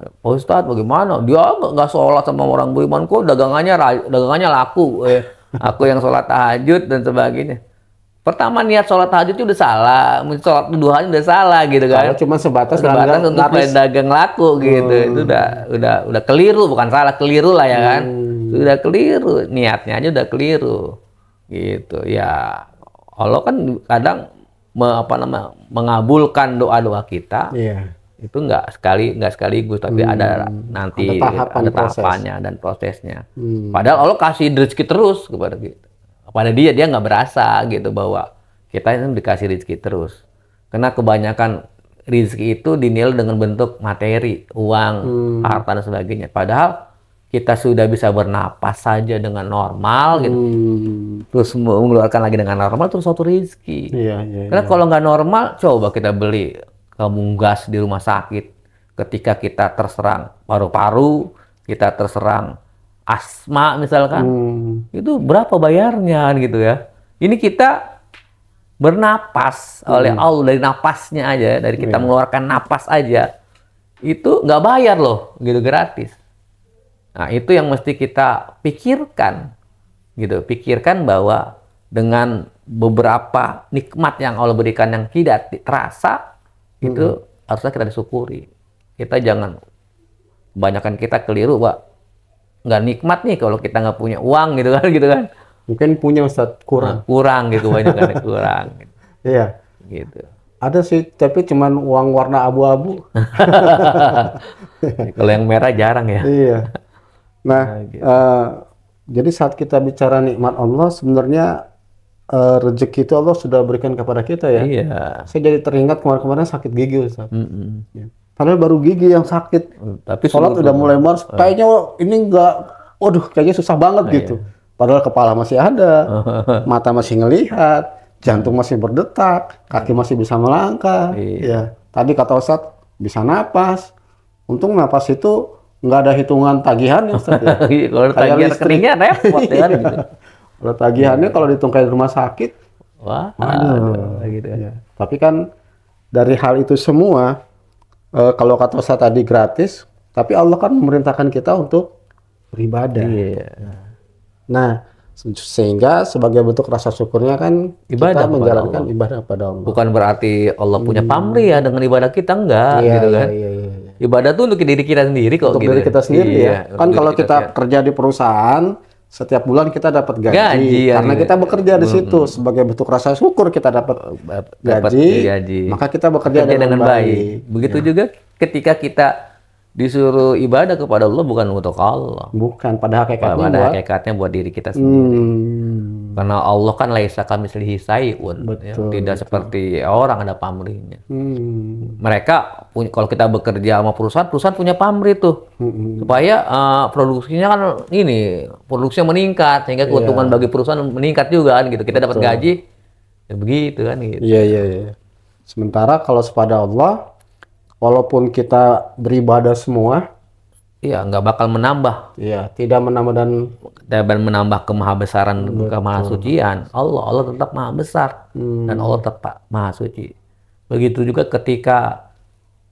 Pak Ustadz bagaimana? Dia nggak sholat sama orang beriman kok dagangannya laku. Aku yang sholat tahajud dan sebagainya. Pertama niat sholat tahajud itu udah salah, sholat duhanya udah salah gitu kan. Kalau cuma sebatas untuk dagang laku gitu, itu udah keliru, bukan salah, keliru lah ya kan. Sudah keliru, niatnya aja udah keliru, gitu ya. Allah kan kadang mengabulkan doa-doa kita. Itu nggak sekaligus, tapi ada nanti ada tahapannya dan prosesnya. Padahal Allah kasih rezeki terus kepada kita. Pada dia nggak berasa gitu bahwa kita ini dikasih rezeki terus. Karena kebanyakan rezeki itu dinilai dengan bentuk materi, uang, harta dan sebagainya. Padahal kita sudah bisa bernapas saja dengan normal gitu. Terus mengeluarkan lagi dengan normal, terus suatu rezeki. Karena kalau nggak normal, coba kita beli tabung gas di rumah sakit. Ketika kita terserang paru-paru, kita terserang asma misalkan, itu berapa bayarnya gitu ya. Ini kita bernapas oleh Allah, dari napasnya aja, dari kita mengeluarkan napas aja, itu nggak bayar loh, gitu, gratis. Nah, itu yang mesti kita pikirkan, gitu. Pikirkan bahwa dengan beberapa nikmat yang Allah berikan yang tidak terasa, itu harusnya kita disyukuri. Kita jangan, kebanyakan kita keliru, Pak. Nggak nikmat nih kalau kita nggak punya uang, gitu kan. Mungkin punya, Ustadz, kurang. Nah, kurang gitu, banyak kan kurang. Gitu. Iya. Gitu. Ada sih, tapi cuman uang warna abu-abu. Kalau yang merah jarang ya. Iya. Nah, gitu. jadi saat kita bicara nikmat Allah, sebenarnya rezeki itu Allah sudah berikan kepada kita ya. Iya. Saya jadi teringat kemarin-kemarin sakit gigi, Ustaz. Ya. Padahal baru gigi yang sakit. Tapi sholat udah mulai mars, kayaknya ini waduh, kayaknya susah banget gitu. Padahal kepala masih ada, mata masih ngelihat, jantung masih berdetak, kaki masih bisa melangkah. Ya. Tadi kata Ustaz, bisa napas. Untung napas itu nggak ada hitungan tagihannya, Ustaz. Ya. Kalau tagihan rekeningnya repot ya gitu. Kalau tagihannya kalau ditungkai di rumah sakit, wah, gitu. Ya. Tapi kan dari hal itu semua, kalau kata Ustaz tadi gratis, tapi Allah kan memerintahkan kita untuk beribadah. Nah, sehingga sebagai bentuk rasa syukurnya kan ibadah kita menjalankan ibadah pada Allah. Bukan berarti Allah punya pamrih ya dengan ibadah kita, enggak, gitu kan. Ibadah tuh untuk diri kita sendiri kok. Untuk gitu. diri kita sendiri ya. Kan kalau kita kerja di perusahaan, setiap bulan kita dapat gaji karena kita bekerja di situ. Sebagai bentuk rasa syukur kita dapat gaji, maka kita bekerja dengan baik. Begitu juga ketika kita disuruh ibadah kepada Allah, bukan untuk Allah. Bukan, pada hakikatnya buat diri kita sendiri. Karena Allah kan laisa kamitslihi syai'un, ya, tidak seperti orang ada pamrihnya. Mereka kalau kita bekerja sama perusahaan punya pamrih tuh. Supaya produksinya kan produksinya meningkat sehingga keuntungan bagi perusahaan meningkat juga kan gitu. Kita dapat gaji ya begitu kan gitu. Iya. Sementara kalau kepada Allah, walaupun kita beribadah semua, nggak bakal menambah. Iya, tidak menambah dan menambah kemahabesaran, kemahasucian. Allah tetap maha besar dan Allah tetap maha suci. Begitu juga ketika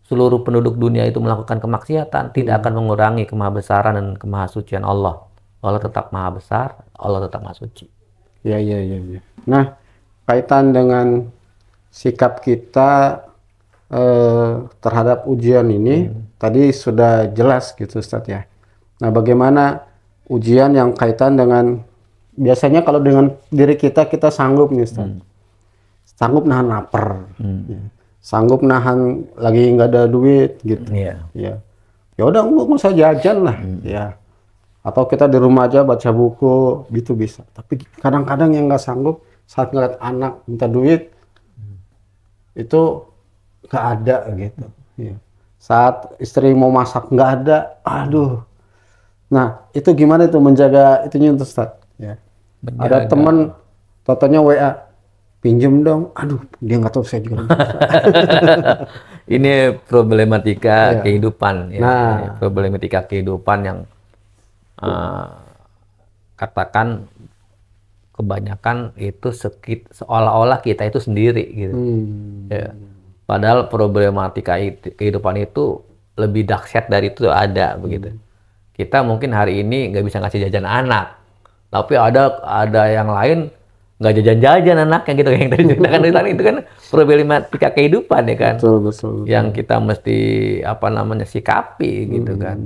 seluruh penduduk dunia itu melakukan kemaksiatan, tidak akan mengurangi kemahabesaran dan kemahasucian Allah. Allah tetap maha besar, Allah tetap maha suci. Iya. Nah, kaitan dengan sikap kita terhadap ujian ini tadi sudah jelas gitu, Ustaz ya. Nah, bagaimana ujian yang kaitan dengan, biasanya kalau dengan diri kita sanggup nih, Ustaz. Sanggup nahan lapar. Sanggup nahan lagi nggak ada duit gitu. Ya udah nggak usah jajan lah. Ya. Atau kita di rumah aja baca buku gitu bisa. Tapi kadang-kadang yang nggak sanggup saat ngeliat anak minta duit itu nggak ada gitu. Saat istri mau masak nggak ada, aduh. Nah, itu gimana itu menjaga itunya, Ustaz? Ya. Ada teman totonya WA, pinjem dong. Aduh, dia nggak tahu, saya juga. Ini problematika kehidupan ya. Nah, problematika kehidupan yang katakan kebanyakan itu seolah-olah kita itu sendiri gitu. Ya. Padahal problematika kehidupan itu lebih dahsyat dari itu ada begitu. Kita mungkin hari ini nggak bisa ngasih jajan anak, tapi ada yang lain nggak jajan-jajan anaknya gitu, yang tadi ceritakan itu kan problematika kehidupan ya kan. Betul. Yang kita mesti sikapi gitu kan.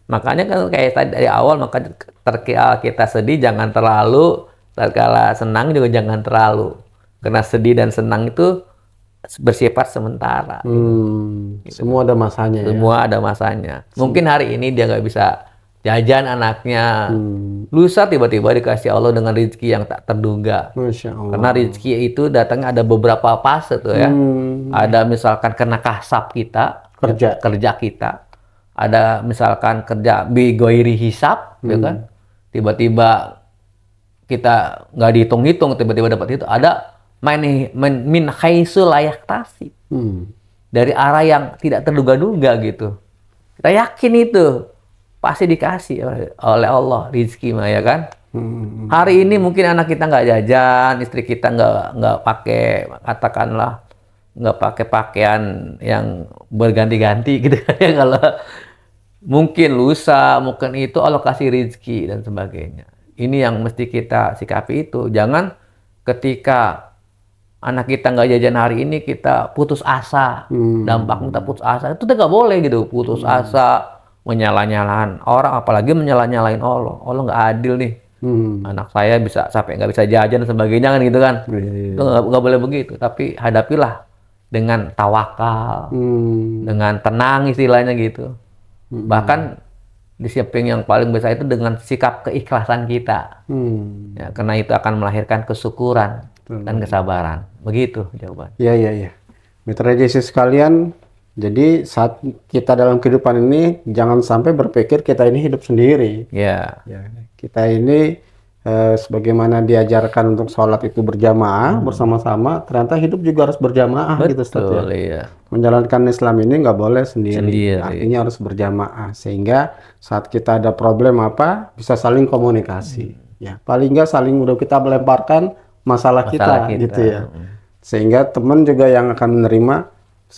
Makanya kan kayak tadi dari awal, maka terkala kita sedih jangan terlalu, terkala senang juga jangan terlalu. Karena sedih dan senang itu bersifat sementara. Semua ada masanya. Semua ada masanya. Mungkin hari ini dia nggak bisa jajan anaknya. Lusa tiba-tiba dikasih Allah dengan rezeki yang tak terduga. Masya Allah. Karena rezeki itu datangnya ada beberapa fase tuh ya. Ada misalkan kena kasab kita, kerja kita. Ada misalkan kerja bigoiri hisab, ya kan? Tiba-tiba kita nggak dihitung-hitung, tiba-tiba dapat itu. Ada min haitsu la yahtasib. Dari arah yang tidak terduga-duga gitu. Kita yakin itu pasti dikasih oleh Allah rezeki mah, ya kan? Hari ini mungkin anak kita nggak jajan, istri kita nggak pakai, katakanlah nggak pakai pakaian yang berganti-ganti gitu kan ya. Kalau mungkin lusa, mungkin itu Allah kasih rezeki dan sebagainya. Ini yang mesti kita sikapi itu. Jangan ketika anak kita nggak jajan hari ini kita putus asa, dampaknya kita putus asa. Itu nggak boleh gitu, putus asa, menyalah-nyalahin orang, apalagi menyalah-nyalahin Allah. Allah nggak adil nih. Anak saya bisa sampai nggak bisa jajan dan sebagainya kan gitu kan. Itu nggak boleh begitu. Tapi hadapilah dengan tawakal, dengan tenang istilahnya gitu. Bahkan di samping yang paling besar itu dengan sikap keikhlasan kita. Ya, karena itu akan melahirkan kesyukuran dan kesabaran. Begitu jawaban. Iya. Mitra JC sekalian, jadi saat kita dalam kehidupan ini jangan sampai berpikir kita ini hidup sendiri. Ya. Kita ini sebagaimana diajarkan untuk sholat itu berjamaah bersama-sama, ternyata hidup juga harus berjamaah. Betul, gitu Ustaz ya. Iya. Menjalankan Islam ini nggak boleh sendiri. Artinya harus berjamaah sehingga saat kita ada problem apa bisa saling komunikasi. Ya, paling nggak saling udah kita melemparkan masalah kita gitu ya. Sehingga teman juga yang akan menerima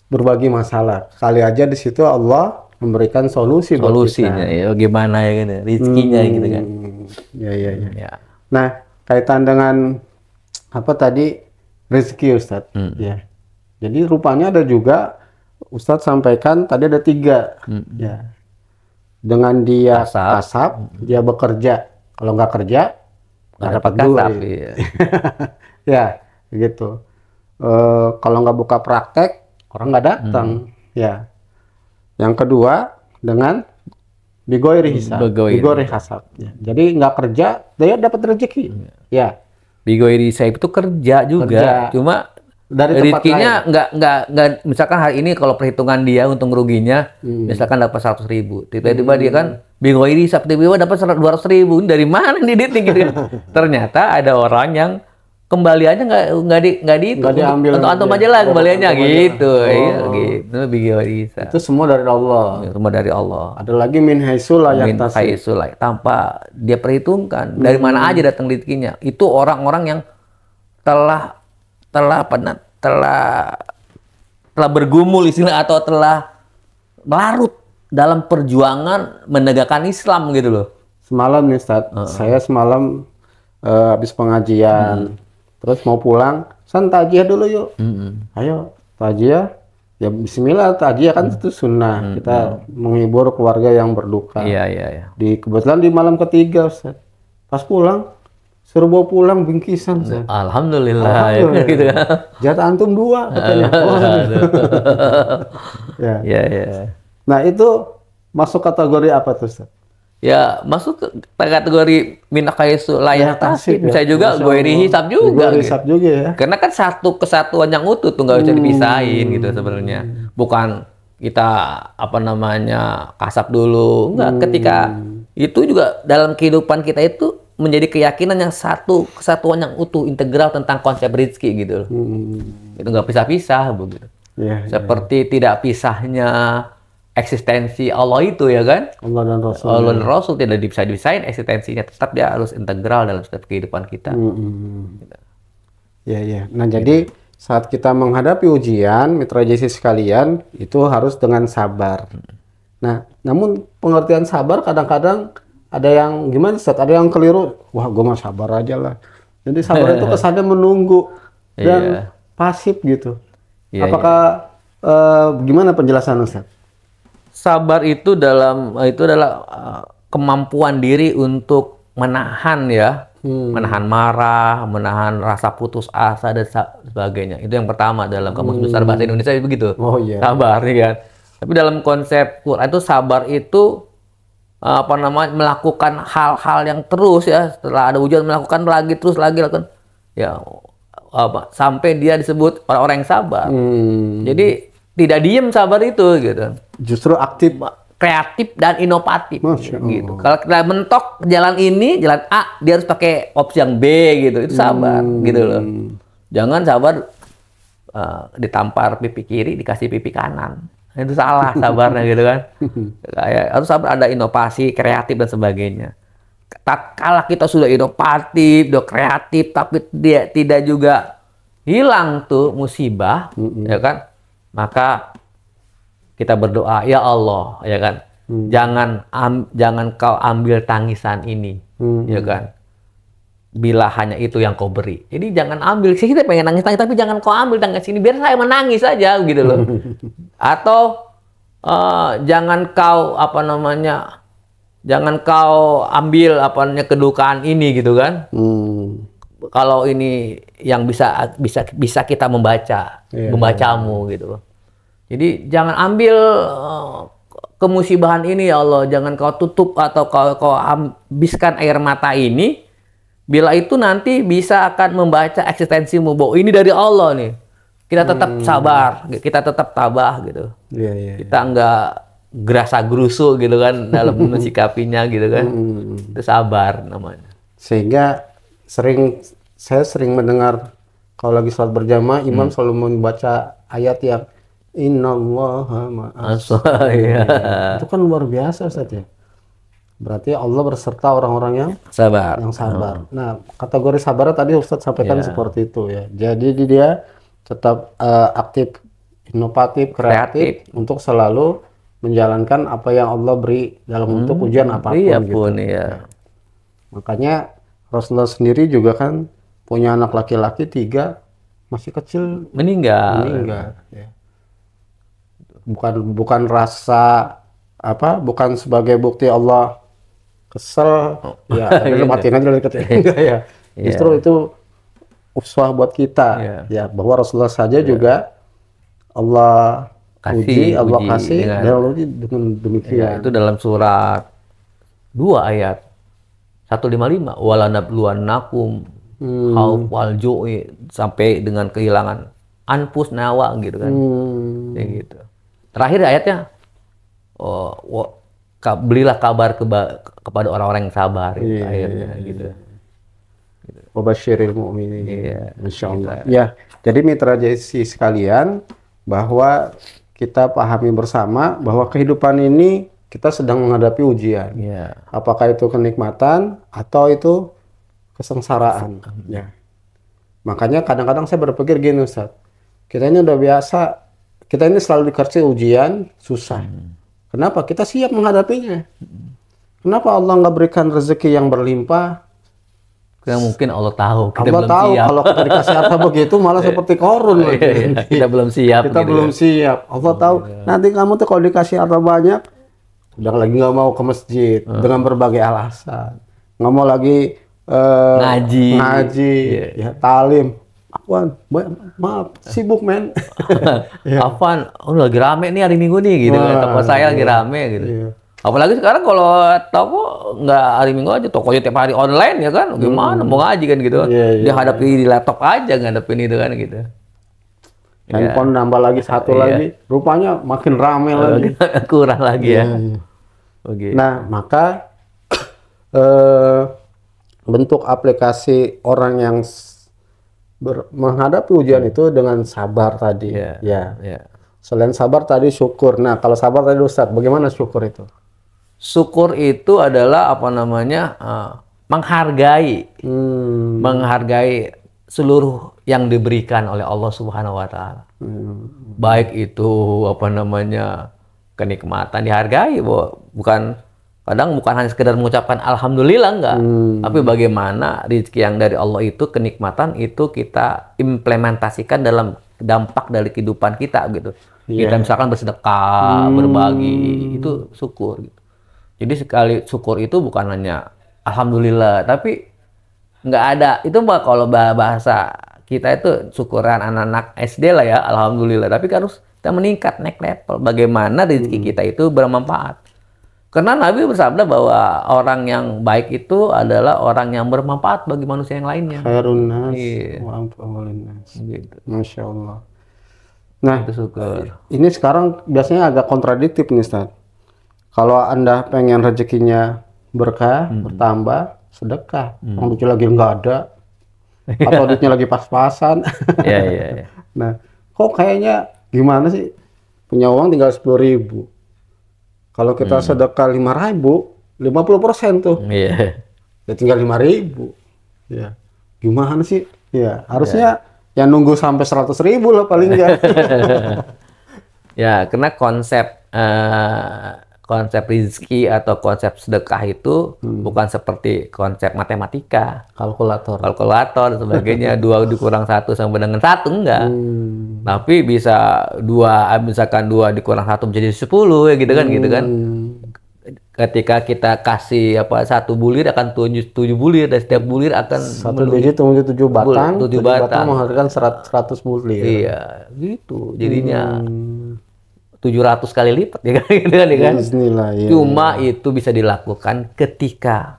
berbagi masalah. Kali aja di situ Allah memberikan solusinya ya, gimana ya gitu, rezekinya gitu kan. Ya. Nah, kaitan dengan apa tadi rezeki Ustadz, ya. Jadi rupanya ada juga Ustadz sampaikan tadi ada 3, ya. Dengan dia kasab, dia bekerja. Kalau nggak kerja, nggak dapat duit. Iya. Ya, gitu. Kalau nggak buka praktek, orang nggak datang. Ya. Yang kedua dengan bigoiri hisab, bigoiri hasab. Ya. Jadi nggak kerja, dia dapat rezeki. Ya. Bigoiri hisab itu kerja juga, cuma dari rezekinya nggak. Misalkan hari ini kalau perhitungan dia untung ruginya, misalkan dapat 100.000, tiba-tiba dia kan bigoiri hisab, tiba-tiba dapat 200.000. Dari mana nih duitnya gitu kan? Ternyata ada orang yang kembaliannya nggak diambil untuk antum aja lah kembaliannya gitu. Iya gitu. Bigoiri hisab. Itu semua dari Allah. Semua dari Allah. Ada lagi min haitsu la yahtasib. Tanpa dia perhitungkan dari mana aja datang rezekinya. Itu orang-orang yang telah bergumul istilah atau telah larut dalam perjuangan menegakkan Islam gitu loh. Semalam nih Ustaz, saya semalam habis pengajian, terus mau pulang, takjiah dulu yuk. Ayo, takjiah. Ya bismillah, takjiah kan itu sunnah. Kita menghibur keluarga yang berduka. Iya. Kebetulan di malam ketiga Ustaz. Pas pulang, suruh bawa pulang bingkisan Ustaz. Alhamdulillah. Gitu. Jatah antum 2 katanya. Ya. Nah itu masuk kategori apa tuh Ustaz? Ya masuk ke kategori min haitsu la yahtasib. Bisa juga goiri hisab juga. Ya. Karena kan satu kesatuan yang utuh tuh nggak bisa dipisahin gitu sebenarnya. Bukan kita kasab dulu. Enggak, ketika itu juga dalam kehidupan kita itu menjadi keyakinan yang satu kesatuan yang utuh integral tentang konsep rezeki gitu loh. Itu nggak pisah-pisah begitu. Seperti tidak pisahnya eksistensi Allah itu ya kan? Allah dan Rasul. Allah dan Rasul tidak bisa dipisahin eksistensinya, tetap dia harus integral dalam setiap kehidupan kita. Ya. Nah jadi saat kita menghadapi ujian, mitra JC sekalian, itu harus dengan sabar. Nah, namun pengertian sabar kadang-kadang ada yang gimana Ustaz? Ada yang keliru. Wah, gue mah sabar aja lah. Jadi sabar itu kesannya menunggu dan pasif gitu. Apakah gimana penjelasan Ustaz? Sabar itu adalah kemampuan diri untuk menahan menahan marah, menahan rasa putus asa dan sebagainya. Itu yang pertama dalam Kamus Besar Bahasa Indonesia begitu. Oh iya. Sabar nih kan. Tapi dalam konsep Quran itu sabar itu apa namanya, melakukan hal-hal yang terus ya, setelah ada ujian melakukan lagi terus lagi lakukan ya, apa, sampai dia disebut orang-orang yang sabar. Jadi tidak diem sabar itu gitu. Justru aktif, Kreatif dan inovatif Masya Allah. gitu. Kalau kita mentok jalan ini, jalan A, dia harus pakai opsi yang B gitu. Itu sabar gitu loh. Jangan sabar ditampar pipi kiri dikasih pipi kanan. Itu salah sabarnya gitu kan. Kayak harus sabar, ada inovasi, kreatif dan sebagainya. Kala kita sudah inovatif, sudah kreatif, tapi dia tidak juga hilang tuh musibah, ya kan? Maka kita berdoa, ya Allah, ya kan? Jangan kau ambil tangisan ini, ya kan? Bila hanya itu yang kau beri. Jadi jangan ambil, sih kita pengen nangis, tapi jangan kau ambil tangis ini, biar saya menangis aja gitu loh. Atau jangan kau apa namanya, jangan kau ambil apa namanya kedukaan ini gitu kan. Kalau ini yang bisa kita membacamu gitu. Jadi jangan ambil kemusibahan ini ya Allah, jangan kau tutup atau kau habiskan air mata ini. Bila itu nanti bisa akan membaca eksistensimu bahwa ini dari Allah nih. Kita tetap sabar, kita tetap tabah gitu. Kita nggak gerasa gerusu gitu kan dalam mensikapinya gitu kan. Itu sabar namanya. Sehingga saya sering mendengar kalau lagi sholat berjamaah imam selalu membaca ayat yang innallaha ma'as. Itu kan luar biasa Ustaz ya. Berarti Allah berserta orang-orang yang sabar. Nah, kategori sabar tadi Ustaz sampaikan seperti itu ya. Jadi dia tetap aktif, inovatif, kreatif untuk selalu menjalankan apa yang Allah beri dalam bentuk ujian apapun gitu. Ya. Makanya Rasulullah sendiri juga kan punya anak laki-laki 3 masih kecil meninggal. Ya. Bukan rasa apa? Bukan sebagai bukti Allah kesel ya matiin aja dari kecil. Ya. Justru itu uswah buat kita ya bahwa Rasulullah saja juga Allah uji, Allah kasih dan Allah uji dengan demikian. Ya, itu dalam surat 2 ayat 155 walanabluwannakum khauf wal ju'i sampai dengan kehilangan anfus nyawa gitu kan. Kayak gitu. Terakhir ayatnya berilah kabar kepada orang-orang yang sabar gitu, akhirnya gitu. Wabasyiril mu'minin. Insyaallah. Ya, jadi mitra JC sekalian bahwa kita pahami bersama bahwa kehidupan ini kita sedang menghadapi ujian. Apakah itu kenikmatan atau itu kesengsaraan. Ya. Makanya kadang-kadang saya berpikir gini Ustaz. Kita ini udah biasa, kita ini selalu dikasih ujian susah. Kenapa? Kita siap menghadapinya. Kenapa Allah nggak berikan rezeki yang berlimpah? Karena mungkin Allah tahu kita Allah belum tahu siap. kalau kita dikasih harta begitu malah seperti korun lagi. Kita belum siap. Kita gitu belum ya. siap. Allah tahu nanti kamu tuh kalau dikasih harta banyak, udah lagi nggak mau ke masjid dengan berbagai alasan, nggak mau lagi ngaji, ya talim. Afwan, maaf, sibuk men. Afwan, lagi rame nih hari Minggu nih gitu kan. Toko saya lagi rame gitu. Apalagi sekarang kalau toko nggak hari Minggu aja, tokonya tiap hari online ya kan. Gimana mau ngaji kan gitu. Dia hadapi di laptop aja ngadepin itu kan gitu. Handphone nambah lagi satu lagi, rupanya makin rame lagi. Kurang lagi ya. Nah, maka bentuk aplikasi orang yang menghadapi ujian itu dengan sabar tadi. Selain sabar tadi syukur. Nah, kalau sabar tadi Ustaz, bagaimana syukur itu? Syukur itu adalah apa namanya menghargai, menghargai seluruh yang diberikan oleh Allah Subhanahu Wa Taala. Baik itu apa namanya kenikmatan dihargai, bukan hanya sekedar mengucapkan alhamdulillah enggak, tapi bagaimana rezeki yang dari Allah itu, kenikmatan itu kita implementasikan dalam dampak dari kehidupan kita gitu. Kita misalkan bersedekah, berbagi, itu syukur gitu. Jadi sekali syukur itu bukan hanya alhamdulillah, tapi nggak ada, itu kalau bahasa kita itu syukuran anak-anak SD lah ya, alhamdulillah, tapi harus kita meningkat, naik level. Bagaimana rezeki kita itu bermanfaat. Karena Nabi bersabda bahwa orang yang baik itu adalah orang yang bermanfaat bagi manusia yang lainnya. Khairun nas Iya. wa anfa'ul nas. Gitu. Masya Allah. Nah, Itu syukur. ini sekarang biasanya agak kontradiktif nih, Ustaz. Kalau Anda pengen rezekinya berkah, bertambah, sedekah. Orang duitnya lagi nggak ada, atau duitnya lagi pas-pasan. Iya, iya, iya. Nah, kok kayaknya gimana sih? Punya uang tinggal 10.000. Kalau kita sedekah 5.000, 50% tuh. Iya. Ya tinggal 5.000. Ya. Gimana sih? Ya, harusnya yang nunggu sampai 100.000 lah paling enggak. Ya, karena konsep rezeki atau konsep sedekah itu bukan seperti konsep matematika, Kalkulator. kalkulator dan sebagainya, 2 dikurang 1 sama dengan 1, enggak. Tapi bisa 2, misalkan 2 dikurang 1 menjadi 10 ya gitu kan, gitu kan. Ketika kita kasih 1 bulir akan 7 bulir, dan setiap bulir akan 1 biji tunggu 7 batang, 7 7 batang batang. menghasilkan 100 bulir. Iya, gitu. Jadinya 700 kali lipat ya kan, gitu kan, ya kan. Bismillah, ya. Cuma itu bisa dilakukan ketika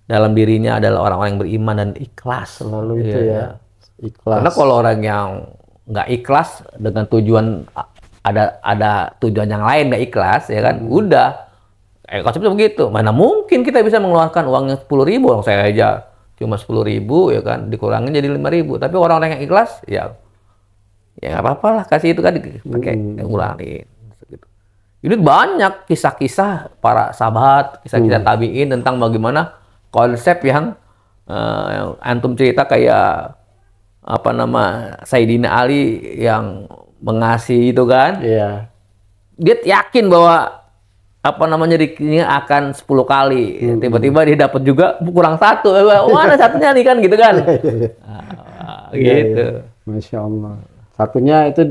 dalam dirinya adalah orang-orang yang beriman dan ikhlas. Selalu itu Iya, ya. Ikhlas. Karena kalau orang yang nggak ikhlas dengan tujuan ada tujuan yang lain nggak ikhlas ya kan, udah konsepnya begitu. Mana mungkin kita bisa mengeluarkan uangnya 10.000, orang saya aja cuma 10.000 ya kan, dikurangin jadi 5.000. Tapi orang-orang yang ikhlas ya nggak apa-apa lah, kasih itu kan pakai ngulangin. Gitu. Ini banyak kisah-kisah para sahabat, kisah-kisah tabi'in tentang bagaimana konsep yang antum cerita kayak Sayyidina Ali yang mengasihi itu kan. Iya. Dia yakin bahwa rezekinya akan 10 kali. Tiba-tiba dia dapat juga kurang 1. Mana satunya nih kan gitu kan. Gitu. Masya Allah. Satunya itu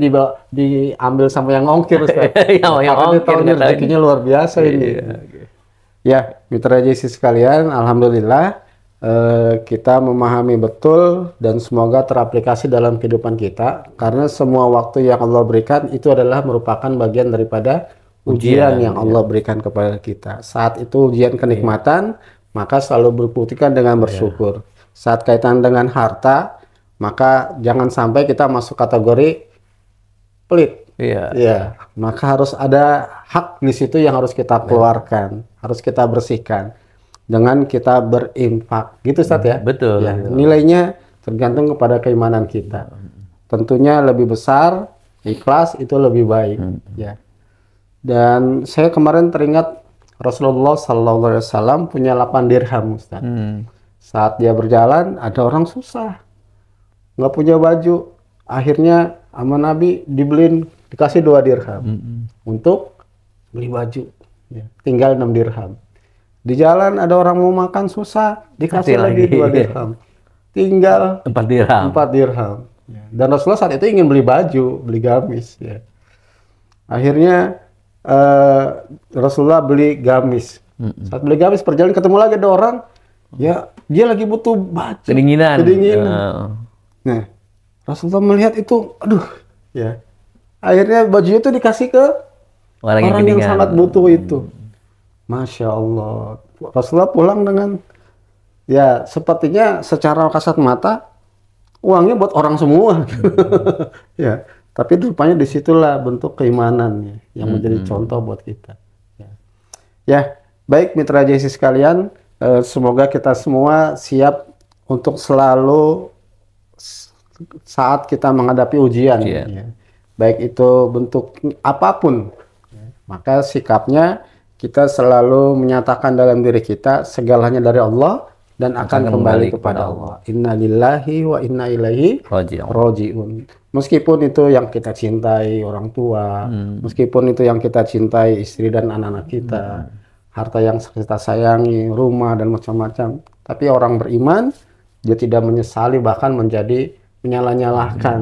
diambil sama yang ongkir, Ustaz. Yang Karena dia ongkir, tahu nggak tahu rezekinya luar biasa ini. Ya, mitra JC sekalian, alhamdulillah kita memahami betul dan semoga teraplikasi dalam kehidupan kita, karena semua waktu yang Allah berikan itu adalah merupakan bagian daripada ujian yang Allah berikan kepada kita. Saat itu ujian kenikmatan, maka selalu berbuktikan dengan bersyukur. Saat kaitan dengan harta, maka jangan sampai kita masuk kategori pelit. Iya. Ya, maka harus ada hak di situ yang harus kita keluarkan, harus kita bersihkan dengan kita berinfak. Gitu, Ustaz ya? Betul. Ya, nilainya tergantung kepada keimanan kita. Tentunya lebih besar, ikhlas itu lebih baik. Ya. Dan saya kemarin teringat Rasulullah SAW punya 8 dirham, Ustaz. Saat dia berjalan, ada orang susah, nggak punya baju. Akhirnya sama Nabi dikasih 2 dirham untuk beli baju. Ya. Tinggal 6 dirham. Di jalan ada orang mau makan susah, dikasih lagi 2 dirham. Tinggal 4 dirham. 4 dirham. Ya. Dan Rasulullah saat itu ingin beli baju, beli gamis. Ya. Akhirnya Rasulullah beli gamis. Saat beli gamis perjalanan ketemu lagi ada orang, ya dia lagi butuh baju. Kedinginan. Nah, Rasulullah melihat itu, aduh, ya. Akhirnya baju itu dikasih ke orang yang sangat butuh itu. Masya Allah. Rasulullah pulang dengan, ya sepertinya secara kasat mata uangnya buat orang semua. Ya. Tapi rupanya disitulah bentuk keimanannya yang menjadi contoh buat kita. Ya, baik mitra JC sekalian, semoga kita semua siap untuk selalu saat kita menghadapi ujian. Ya. Baik itu bentuk apapun, maka sikapnya kita selalu menyatakan dalam diri kita segalanya dari Allah dan akan kembali kepada Allah. Inna lillahi wa inna ilaihi raji'un. Meskipun itu yang kita cintai orang tua, meskipun itu yang kita cintai istri dan anak-anak kita, harta yang kita sayangi, rumah dan macam-macam. Tapi orang beriman dia tidak menyesali, bahkan menjadi menyalah-nyalahkan.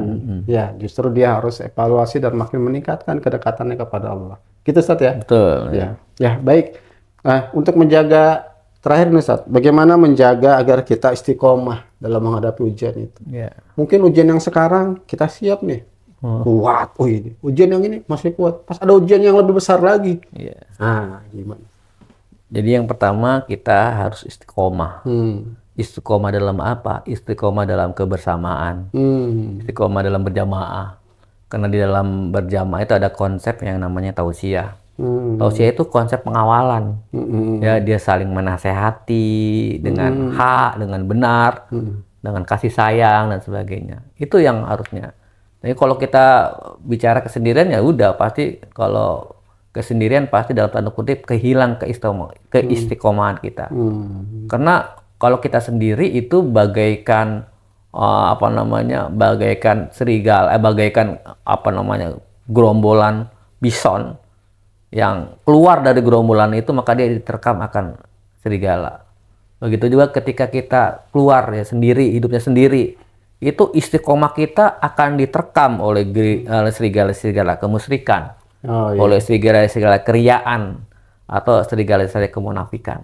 Ya, justru dia harus evaluasi dan makin meningkatkan kedekatannya kepada Allah. Gitu, Ustaz ya? Betul. Ya, baik. Nah, untuk menjaga terakhir nih, Ustaz, bagaimana menjaga agar kita istiqomah dalam menghadapi ujian itu? Mungkin ujian yang sekarang kita siap nih, kuat. Oh ini ujian yang ini masih kuat. Pas ada ujian yang lebih besar lagi. Nah, gimana? Jadi yang pertama kita harus istiqomah. Istiqomah dalam apa? Istiqomah dalam kebersamaan. Istiqomah dalam berjamaah. Karena di dalam berjamaah itu ada konsep yang namanya tausiah. Tausiah itu konsep pengawalan. Ya, dia saling menasehati dengan hak, dengan benar, dengan kasih sayang dan sebagainya. Itu yang harusnya. Jadi kalau kita bicara kesendirian ya udah pasti kalau kesendirian pasti dalam tanda kutip kehilang keistiqomahan kita. Karena kalau kita sendiri itu bagaikan bagaikan serigala, bagaikan gerombolan bison yang keluar dari gerombolan itu maka dia diterkam akan serigala. Begitu juga ketika kita keluar ya sendiri, hidupnya sendiri, itu istiqomah kita akan diterkam oleh serigala-serigala kemusyrikan, oleh serigala-serigala keriaan atau serigala-serigala kemunafikan.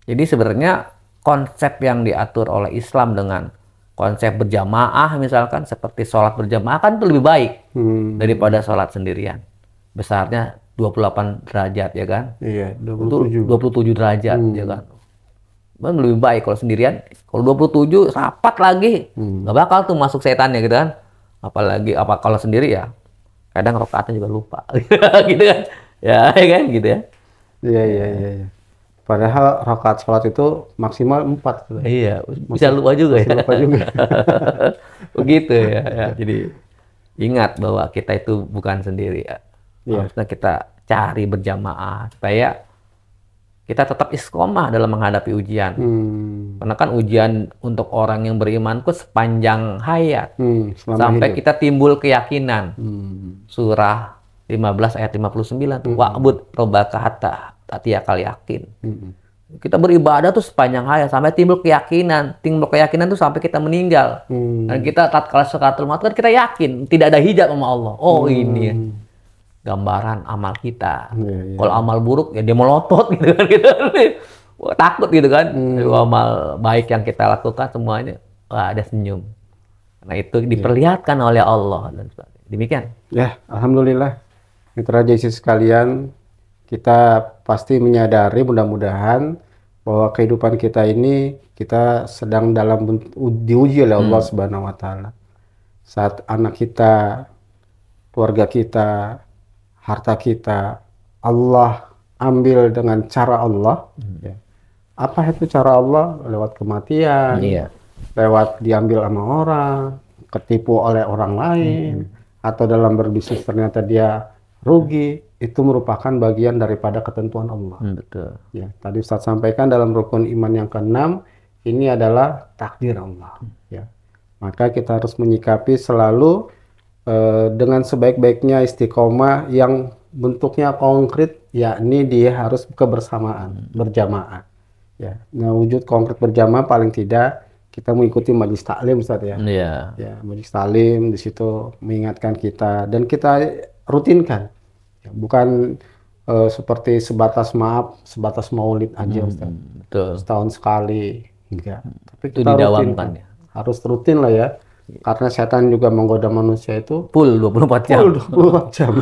Jadi sebenarnya konsep yang diatur oleh Islam dengan konsep berjamaah misalkan seperti sholat berjamaah kan itu lebih baik daripada sholat sendirian. Besarnya 28 derajat ya kan? Iya, 27. 27 derajat ya kan? Lebih baik kalau sendirian. Kalau 27 rapat lagi, nggak bakal tuh masuk setannya gitu kan? Apalagi kalau sendiri ya, kadang rakaatnya juga lupa, gitu kan? Ya kan gitu ya? Iya. Padahal rakaat sholat itu maksimal 4. Iya, bisa lupa juga ya. Lupa juga. Begitu ya. Jadi ingat bahwa kita itu bukan sendiri ya. Harusnya kita cari berjamaah supaya kita tetap istiqomah dalam menghadapi ujian. Karena kan ujian untuk orang yang beriman itu sepanjang hayat. Sampai hidup. Kita timbul keyakinan. Surah 15 ayat 59 tuh. Wa'bud rabbaka hatta ta'tiyakal yakin. Kita beribadah tuh sepanjang hayat sampai timbul keyakinan. Timbul keyakinan tuh sampai kita meninggal. Dan kita tatkala sakaratul maut kan kita yakin tidak ada hijab sama Allah. Oh ini gambaran amal kita. Kalau amal buruk ya dia melotot gitu kan. Takut gitu kan. Amal baik yang kita lakukan semuanya ada senyum. Karena itu diperlihatkan oleh Allah dan sebagainya. Demikian. Ya, alhamdulillah. Mitra JC sekalian, kita pasti menyadari mudah-mudahan bahwa kehidupan kita ini kita sedang diuji oleh Allah Subhanahu wa taala. Saat anak kita, keluarga kita, harta kita, Allah ambil dengan cara Allah. Apa itu cara Allah? Lewat kematian, lewat diambil sama orang, ketipu oleh orang lain, atau dalam berbisnis ternyata dia rugi. Itu merupakan bagian daripada ketentuan Allah. Betul. Ya, tadi Ustaz sampaikan dalam rukun iman yang ke-6, ini adalah takdir Allah. Ya, maka kita harus menyikapi selalu dengan sebaik-baiknya istiqomah yang bentuknya konkret, yakni dia harus kebersamaan, berjamaah. Ya, nah wujud konkret berjamaah paling tidak kita mengikuti majelis taklim, Ustaz ya. Ya, majelis taklim di situ mengingatkan kita dan kita rutinkan. Ya, bukan seperti sebatas maulid aja, Ustaz. Betul. Setahun sekali, enggak. Tapi Itu kita didawamkan ya. Harus rutin lah ya. Karena setan juga menggoda manusia itu full 24 jam. Full 24 jam.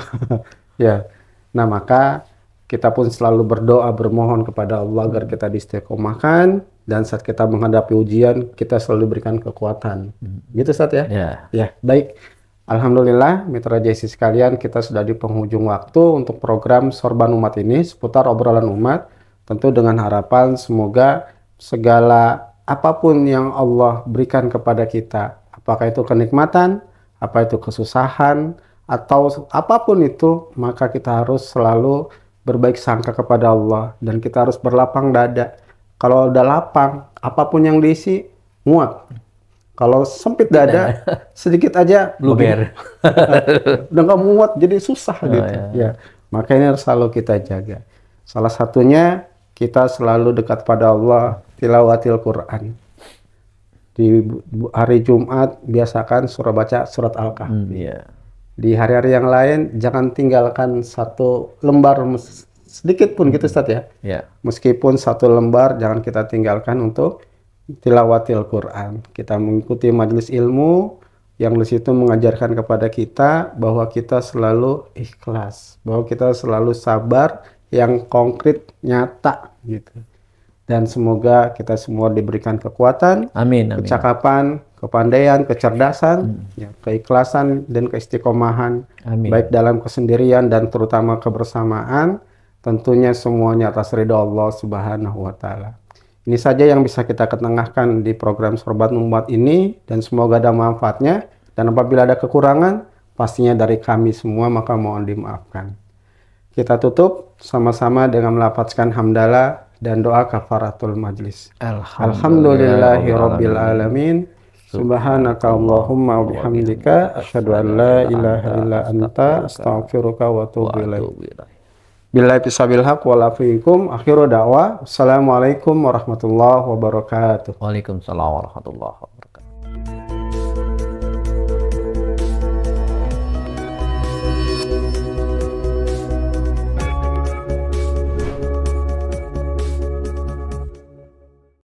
Ya. Nah, maka kita pun selalu berdoa, bermohon kepada Allah agar kita diistiqomahkan, dan saat kita menghadapi ujian kita selalu diberikan kekuatan. Gitu, Ustaz ya? Ya, baik. Alhamdulillah, mitra JC sekalian, kita sudah di penghujung waktu untuk program Sorban Umat ini seputar obrolan umat. Tentu dengan harapan semoga segala apapun yang Allah berikan kepada kita, apakah itu kenikmatan, apa itu kesusahan, atau apapun itu, maka kita harus selalu berbaik sangka kepada Allah dan kita harus berlapang dada. Kalau udah lapang, apapun yang diisi muat. Kalau sempit dada, sedikit aja luber. Udah nggak muat, jadi susah gitu. Ya, makanya harus selalu kita jaga. Salah satunya kita selalu dekat pada Allah, tilawatil Quran. Di hari Jumat biasakan baca surat Al-Kahfi. Di hari-hari yang lain jangan tinggalkan satu lembar sedikit pun gitu, Ustaz ya. Meskipun satu lembar jangan kita tinggalkan untuk tilawatil Quran. Kita mengikuti majelis ilmu yang di situ mengajarkan kepada kita bahwa kita selalu ikhlas, bahwa kita selalu sabar yang konkret, nyata gitu. Dan semoga kita semua diberikan kekuatan, Amin, amin. kecakapan, kepandaian, kecerdasan, ya, keikhlasan dan keistiqomahan, Amin. baik dalam kesendirian dan terutama kebersamaan, tentunya semuanya atas ridha Allah Subhanahu wa Ta'ala. Ini saja yang bisa kita ketengahkan di program Sorbat Umat ini, dan semoga ada manfaatnya. Dan apabila ada kekurangan, pastinya dari kami semua, maka mohon dimaafkan. Kita tutup sama-sama dengan melafazkan hamdalah dan doa kafaratul majlis. Alhamdulillahirabbil alamin. Subhanaka Allahumma wa bihamdika asyhadu an la ilaha illa anta astaghfiruka wa atubu ilaik. Billahi bisabil haq wal afiikum. Akhiru da'wa. Assalamualaikum warahmatullahi wabarakatuh. Waalaikumsalam warahmatullahi wabarakatuh.